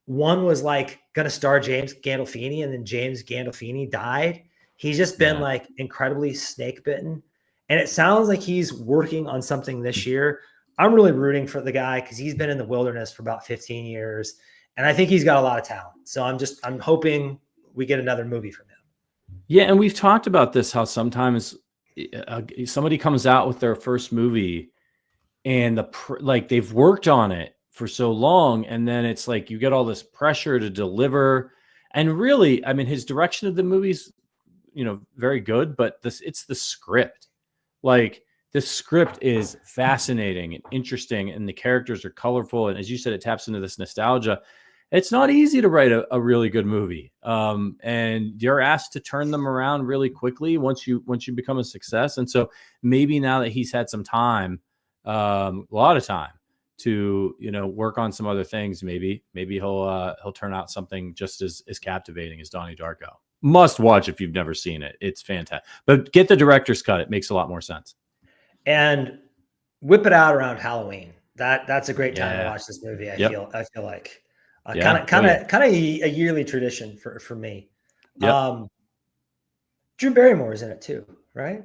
One was like going to star James Gandolfini, and then James Gandolfini died. He's just been like incredibly snake bitten. And it sounds like he's working on something this year. I'm really rooting for the guy because he's been in the wilderness for about 15 years. And I think he's got a lot of talent. So I'm hoping we get another movie from him. Yeah. And we've talked about this, how sometimes somebody comes out with their first movie and they've worked on it for so long. And then it's like, you get all this pressure to deliver. And really, his direction of the movie's, very good, but it's the script. Like, the script is fascinating and interesting, and the characters are colorful. And as you said, it taps into this nostalgia. It's not easy to write a really good movie. And you're asked to turn them around really quickly once you become a success. And so maybe now that he's had some time, a lot of time to, work on some other things, maybe he'll turn out something just as captivating as Donnie Darko. Must watch if you've never seen it. It's fantastic. But get the director's cut. It makes a lot more sense. And whip it out around Halloween. That's a great time to watch this movie. I feel like kind of a yearly tradition for me. Yep. Drew Barrymore is in it too, right?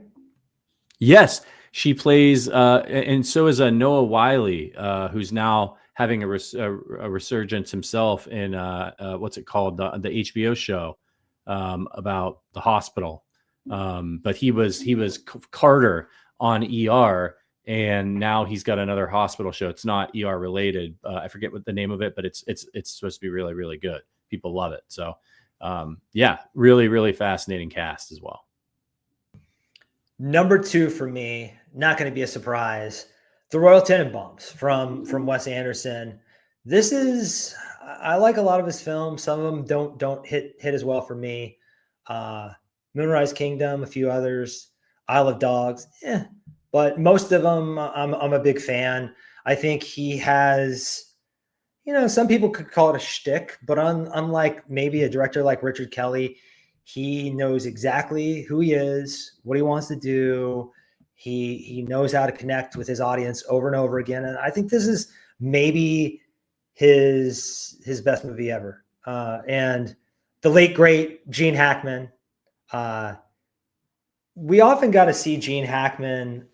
Yes, she plays, and so is Noah Wiley, who's now having a resurgence himself in what's it called, the HBO show about the hospital. But he was Carter on ER, and now he's got another hospital show. It's not ER related. I forget what the name of it, but it's supposed to be really, really good. People love it. So really, really fascinating cast as well. Number 2 for me, not going to be a surprise, The Royal Tenenbaums from Wes Anderson. This is, I like a lot of his films. Some of them don't hit as well for me. Moonrise Kingdom, a few others. Isle of Dogs, but most of them I'm a big fan. I think he has, some people could call it a shtick, but unlike maybe a director like Richard Kelly, he knows exactly who he is, what he wants to do. He knows how to connect with his audience over and over again. And I think this is maybe his best movie ever. And the late, great Gene Hackman, we often got to see Gene Hackman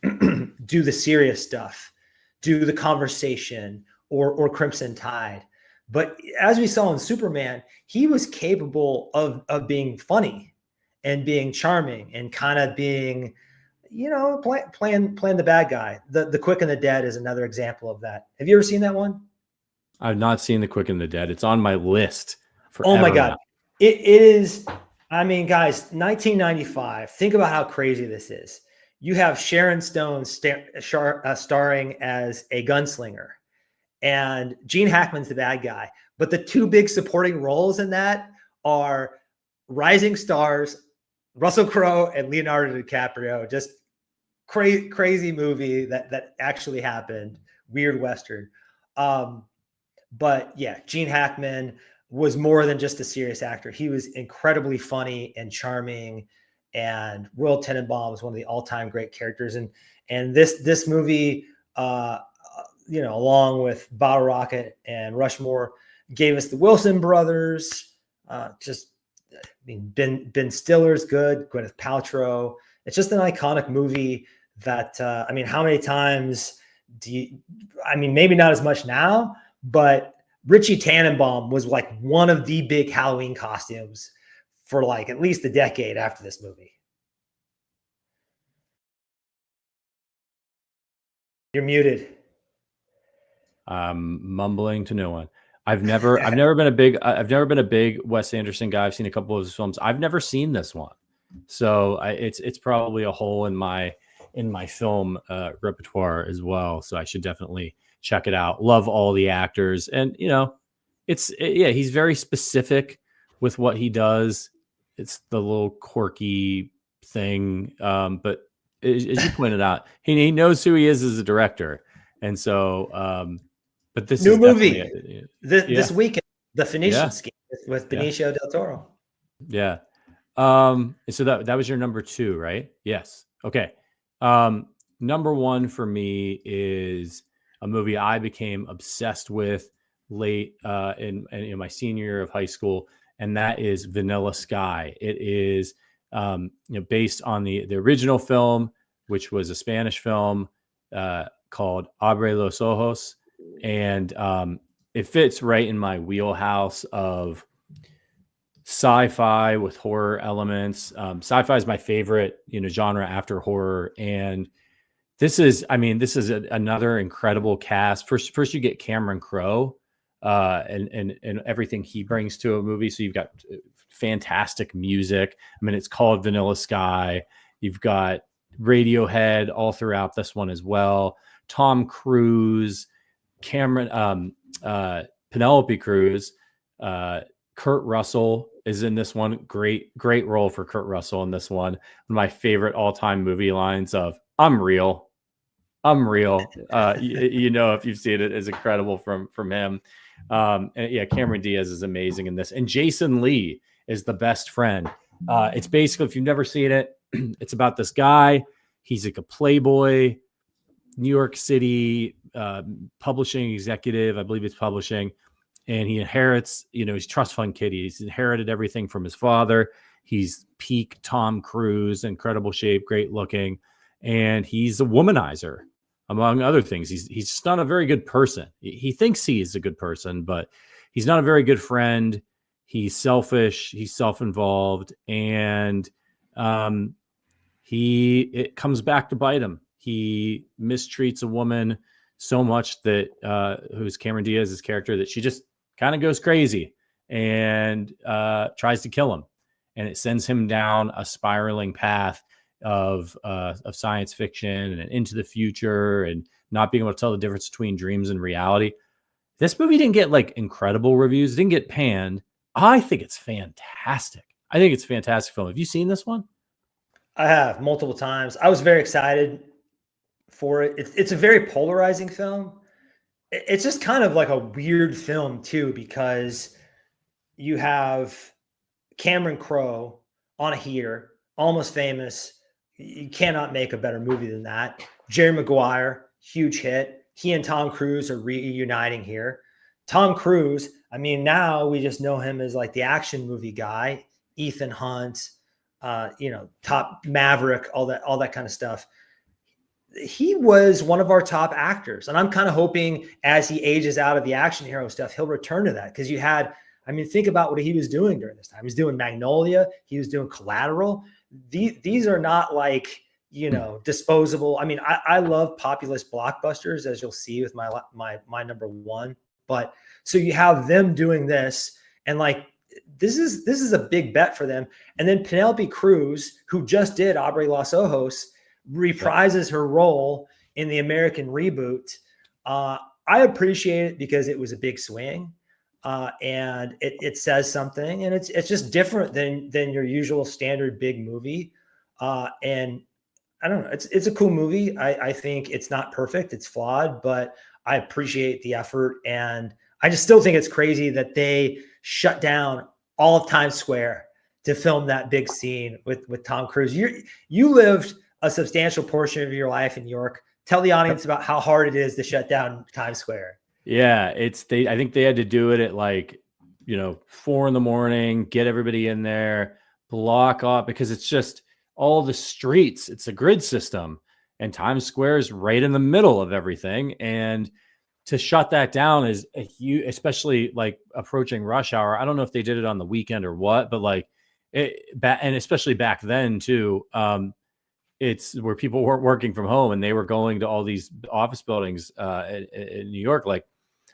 do the serious stuff, do the conversation or Crimson Tide. But as we saw in Superman, he was capable of being funny and being charming and kind of being, playing the bad guy. The Quick and the Dead is another example of that. Have you ever seen that one? I've not seen The Quick and the Dead. It's on my list. Oh my God. It is. I mean, guys, 1995. Think about how crazy this is. You have Sharon Stone starring as a gunslinger, and Gene Hackman's the bad guy. But the two big supporting roles in that are rising stars, Russell Crowe and Leonardo DiCaprio. Just crazy movie that actually happened. Weird Western. But yeah, Gene Hackman was more than just a serious actor. He was incredibly funny and charming, and Royal Tenenbaum was one of the all-time great characters. And this movie, along with Bottle Rocket and Rushmore, gave us the Wilson brothers. Ben Stiller's good, Gwyneth Paltrow. It's just an iconic movie that, how many times maybe not as much now, but Richie Tannenbaum was like one of the big Halloween costumes for like at least a decade after this movie. You're muted. Mumbling to no one. I've never been a big Wes Anderson guy. I've seen a couple of his films. I've never seen this one, so it's probably a hole in my film repertoire as well. So I should definitely check it out. Love all the actors, and he's very specific with what he does. It's the little quirky thing, but as you pointed out, he knows who he is as a director, and so. But this new is movie this weekend, The Phoenician Scheme with Benicio del Toro. Yeah. So that was your number 2, right? Yes. Okay. Number 1 for me is a movie I became obsessed with late in my senior year of high school, and that is Vanilla Sky. It is based on the original film, which was a Spanish film called Abre los Ojos. And it fits right in my wheelhouse of sci-fi with horror elements. Sci-fi is my favorite, genre after horror. And this is another incredible cast. First you get Cameron Crowe and everything he brings to a movie. So you've got fantastic music. It's called Vanilla Sky. You've got Radiohead all throughout this one as well. Tom Cruise, Penelope Cruz, Kurt Russell is in this one. Great role for Kurt Russell in this one. One of my favorite all-time movie lines of "I'm real." If you've seen it, is incredible from him. Cameron Diaz is amazing in this, and Jason Lee is the best friend. It's basically, if you've never seen it, it's about this guy. He's like a playboy, New York City publishing executive, I believe it's publishing, and he inherits, he's trust fund kid. He's inherited everything from his father. He's peak Tom Cruise, incredible shape, great looking, and he's a womanizer, among other things. He's just not a very good person. He thinks he is a good person, but he's not a very good friend. He's selfish. He's self-involved, and it comes back to bite him. He mistreats a woman so much that who's Cameron Diaz's character, that she just kind of goes crazy and tries to kill him, and it sends him down a spiraling path of science fiction and into the future, and not being able to tell the difference between dreams and reality. This movie didn't get like incredible reviews, didn't get panned. I think it's fantastic. I think it's a fantastic film. Have you seen this one? I have multiple times. I was very excited for it. It's a very polarizing film. It's just kind of like a weird film too, because you have Cameron Crowe on a heater, Almost Famous. You cannot make a better movie than that. Jerry Maguire, huge hit. He and Tom Cruise are reuniting here. Tom Cruise, now we just know him as like the action movie guy. Ethan Hunt, Top Maverick, all that kind of stuff. he was one of our top actors. And I'm kind of hoping as he ages out of the action hero stuff, he'll return to that. Because think about what he was doing during this time. He was doing Magnolia. He was doing Collateral. These are not like, disposable. I mean, I love populist blockbusters, as you'll see with my number one. But so you have them doing this, and like, this is a big bet for them. And then Penelope Cruz, who just did Abre Los Ojos, reprises her role in the American reboot. I appreciate it because it was a big swing, and it says something, and it's just different than your usual standard big movie. And I don't know, it's a cool movie. I think it's not perfect, it's flawed, but I appreciate the effort, and I just still think it's crazy that they shut down all of Times Square to film that big scene with Tom Cruise. You lived a substantial portion of your life in New York. Tell the audience about how hard it is to shut down Times Square. Yeah, I think they had to do it at 4 a.m, get everybody in there, block off, because it's just all the streets. It's a grid system, and Times Square is right in the middle of everything. And to shut that down is a huge, especially like approaching rush hour. I don't know if they did it on the weekend or what, but and especially back then too. It's where people weren't working from home and they were going to all these office buildings in New York. Like,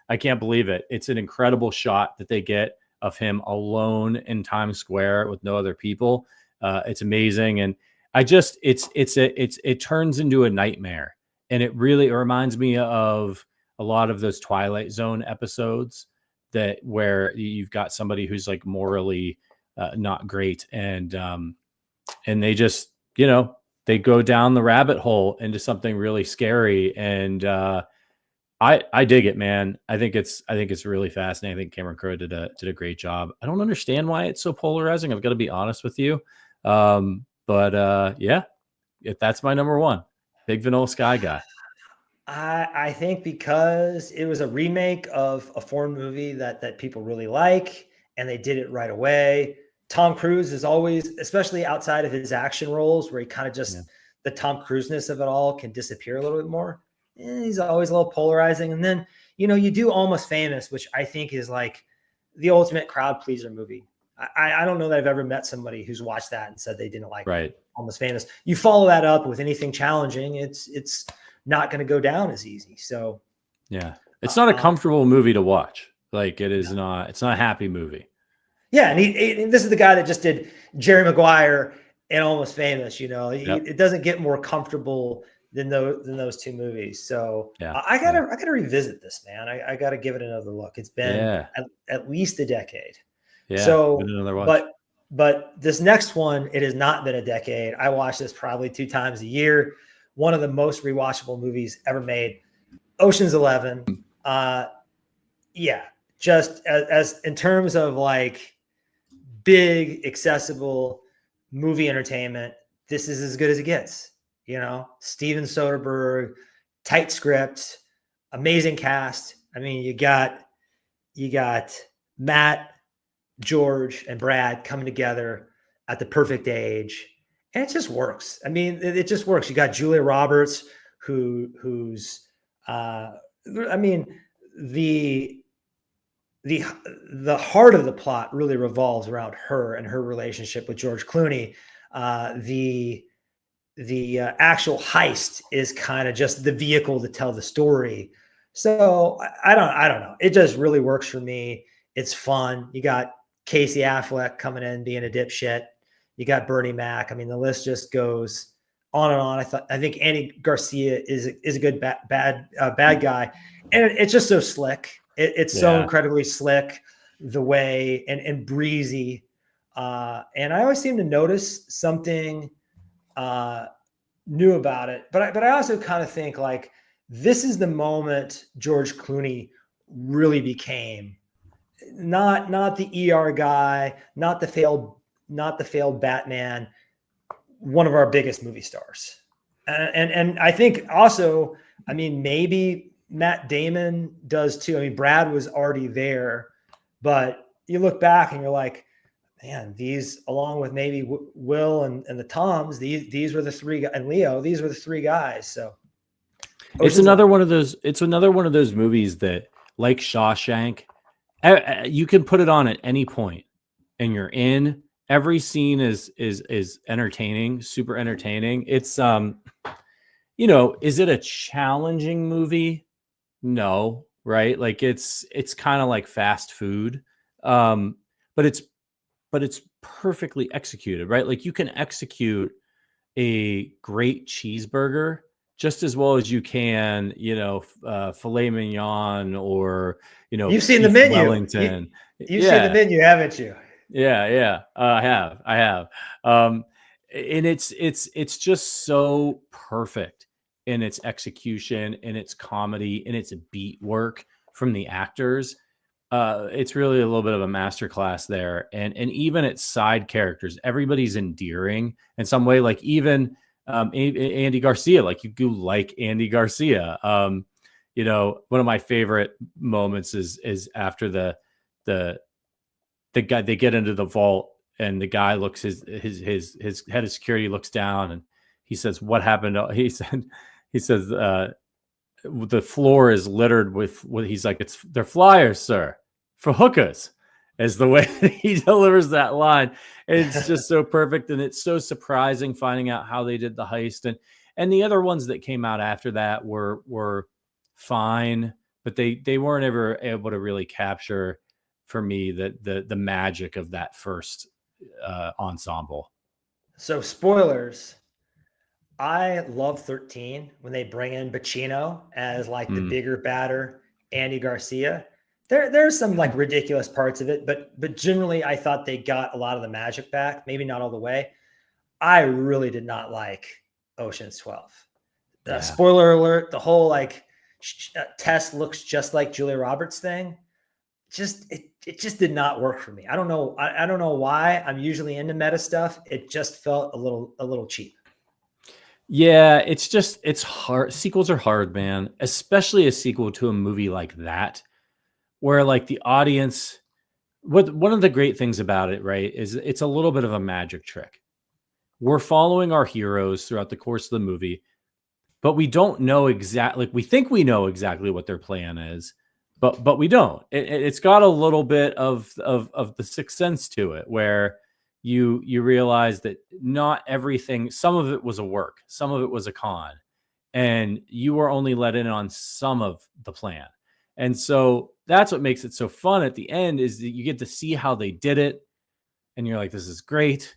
I can't believe it. It's an incredible shot that they get of him alone in Times Square with no other people. It's amazing. And it turns into a nightmare. And it reminds me of a lot of those Twilight Zone episodes where you've got somebody who's like morally not great. And they just, they go down the rabbit hole into something really scary. And I dig it, man. I think it's really fascinating. I think Cameron Crowe did a great job. I don't understand why it's so polarizing. I've got to be honest with you. But that's my number one. Big Vanilla Sky guy. I think because it was a remake of a foreign movie that people really like, and they did it right away. Tom Cruise is always, especially outside of his action roles, where he kind of just the Tom Cruise-ness of it all can disappear a little bit more. He's always a little polarizing. And then, you do Almost Famous, which I think is like the ultimate crowd pleaser movie. I don't know that I've ever met somebody who's watched that and said they didn't like Almost Famous. You follow that up with anything challenging, it's not going to go down as easy. So yeah, it's not a comfortable movie to watch. Like, it is not. It's not a happy movie. Yeah, and this is the guy that just did Jerry Maguire and Almost Famous. It doesn't get more comfortable than those two movies. So I gotta revisit this, man. I gotta give it another look. It's been at least a decade. Yeah. So, another watch. but this next one, it has not been a decade. I watch this probably 2 times a year. One of the most rewatchable movies ever made, Ocean's 11. Just as in terms of like big, accessible movie entertainment, this is as good as it gets. Steven Soderbergh, tight script, amazing cast. I mean, you got Matt, George, and Brad coming together at the perfect age. And it just works. I mean, it just works. You got Julia Roberts, who's the heart of the plot really revolves around her and her relationship with George Clooney. The actual heist is kind of just the vehicle to tell the story. So I don't know. It just really works for me. It's fun. You got Casey Affleck coming in being a dipshit. You got Bernie Mac. I mean, the list just goes on and on. I think Andy Garcia is a good bad guy, and it's just so slick. It's so incredibly slick, the way and breezy. And I always seem to notice something new about it. But I also kind of think like this is the moment George Clooney really became not the ER guy, not the failed Batman, one of our biggest movie stars. And I think also, I mean, maybe Matt Damon does too. I mean, Brad was already there, but you look back and you're like, man, these, along with maybe Will and the Toms, these were the three, and Leo, these were the three guys. So It's another one of those. It's another one of those movies that, like Shawshank, you can put it on at any point, and you're in. Every scene is entertaining, super entertaining. It's is it a challenging movie? No, right? Like it's kind of like fast food, but it's perfectly executed, right? Like you can execute a great cheeseburger just as well as you can, filet mignon or you've seen the menu. Wellington. You've seen the menu, haven't you? Yeah. I have. And it's just so perfect in its execution, in its comedy, in its beat work from the actors. It's really a little bit of a masterclass there. And even its side characters, everybody's endearing in some way. Like even Andy Garcia, like you do like Andy Garcia. One of my favorite moments is after the guy, they get into the vault and the guy looks, his head of security looks down and he says, "What happened?" He says, the floor is littered with what he's like, they're flyers, sir, for hookers, is the way that he delivers that line. It's just so perfect. And it's so surprising finding out how they did the heist. And the other ones that came out after that were fine, but they weren't ever able to really capture for me the magic of that first ensemble. So spoilers. I love 13 when they bring in Pacino as like the bigger, badder Andy Garcia. There's some like ridiculous parts of it, but generally I thought they got a lot of the magic back. Maybe not all the way. I really did not like Ocean's 12. Spoiler alert: the whole like Tess looks just like Julia Roberts thing. It just did not work for me. I don't know. I don't know why. I'm usually into meta stuff. It just felt a little cheap. Yeah, it's hard. Sequels are hard, man, especially a sequel to a movie like that, where like the audience, one of the great things about it, right, is it's a little bit of a magic trick. We're following our heroes throughout the course of the movie, but we don't know exactly, we think we know exactly what their plan is, but we don't. It's got a little bit of the Sixth Sense to it, where you realize that not everything, some of it was a work, some of it was a con, and you were only let in on some of the plan. And so that's what makes it so fun at the end, is that you get to see how they did it. And you're like, this is great.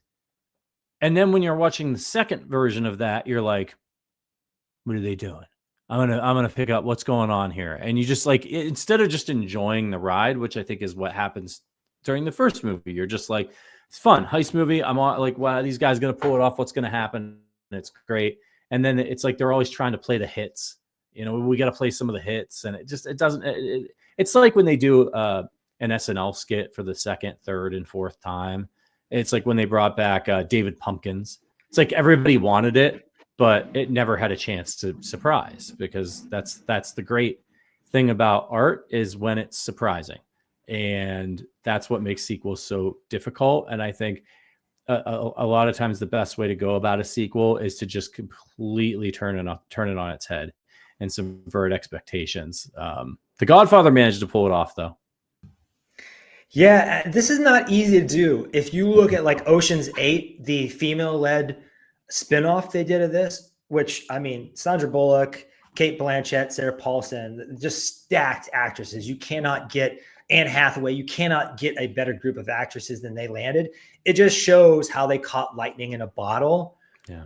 And then when you're watching the second version of that, you're like, what are they doing? I'm going to pick up what's going on here. And you just like, instead of just enjoying the ride, which I think is what happens during the first movie, you're just like, it's fun heist movie. I'm on like, wow, these guys going to pull it off. What's going to happen? And it's great. And then it's like, they're always trying to play the hits. We got to play some of the hits, and it's like when they do an SNL skit for the second, third, and fourth time. It's like when they brought back David Pumpkins. It's like everybody wanted it, but it never had a chance to surprise, because that's the great thing about art, is when it's surprising. And that's what makes sequels so difficult. And I think a lot of times the best way to go about a sequel is to just completely turn it on its head and subvert expectations. The Godfather managed to pull it off, though. Yeah, this is not easy to do. If you look at like Ocean's 8, the female-led spinoff they did of this, which, I mean, Sandra Bullock, Kate Blanchett, Sarah Paulson, just stacked actresses. You cannot get Anne Hathaway. You cannot get a better group of actresses than they landed. It just shows how they caught lightning in a bottle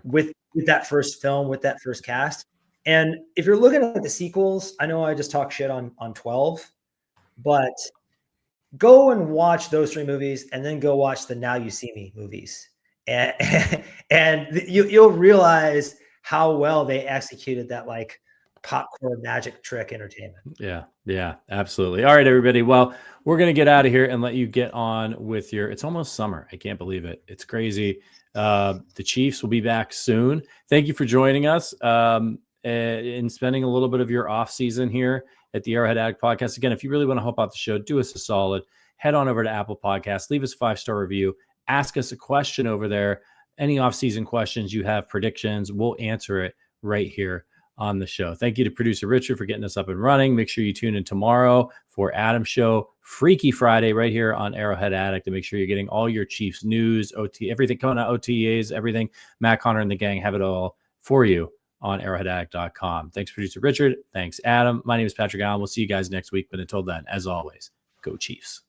with that first film, with that first cast. And if you're looking at the sequels, I know I just talked shit on 12, but go and watch those 3 movies and then go watch the Now You See Me movies. And you'll realize how well they executed that like popcorn magic trick entertainment. Yeah, absolutely. All right, everybody. Well, we're going to get out of here and let you get on with it's almost summer. I can't believe it. It's crazy. The Chiefs will be back soon. Thank you for joining us and spending a little bit of your off season here at the Arrowhead Addict podcast. Again, if you really want to help out the show, do us a solid. Head on over to Apple Podcasts, leave us a 5-star review, ask us a question over there. Any off-season questions you have, predictions, we'll answer it right here on the show. Thank you to producer Richard for getting us up and running. Make sure you tune in tomorrow for Adam's show, Freaky Friday, right here on Arrowhead Addict, and make sure you're getting all your Chiefs news, everything coming out, OTAs, everything. Matt Connor and the gang have it all for you on arrowheadaddict.com. Thanks, producer Richard. Thanks, Adam. My name is Patrick Allen. We'll see you guys next week. But until then, as always, go Chiefs.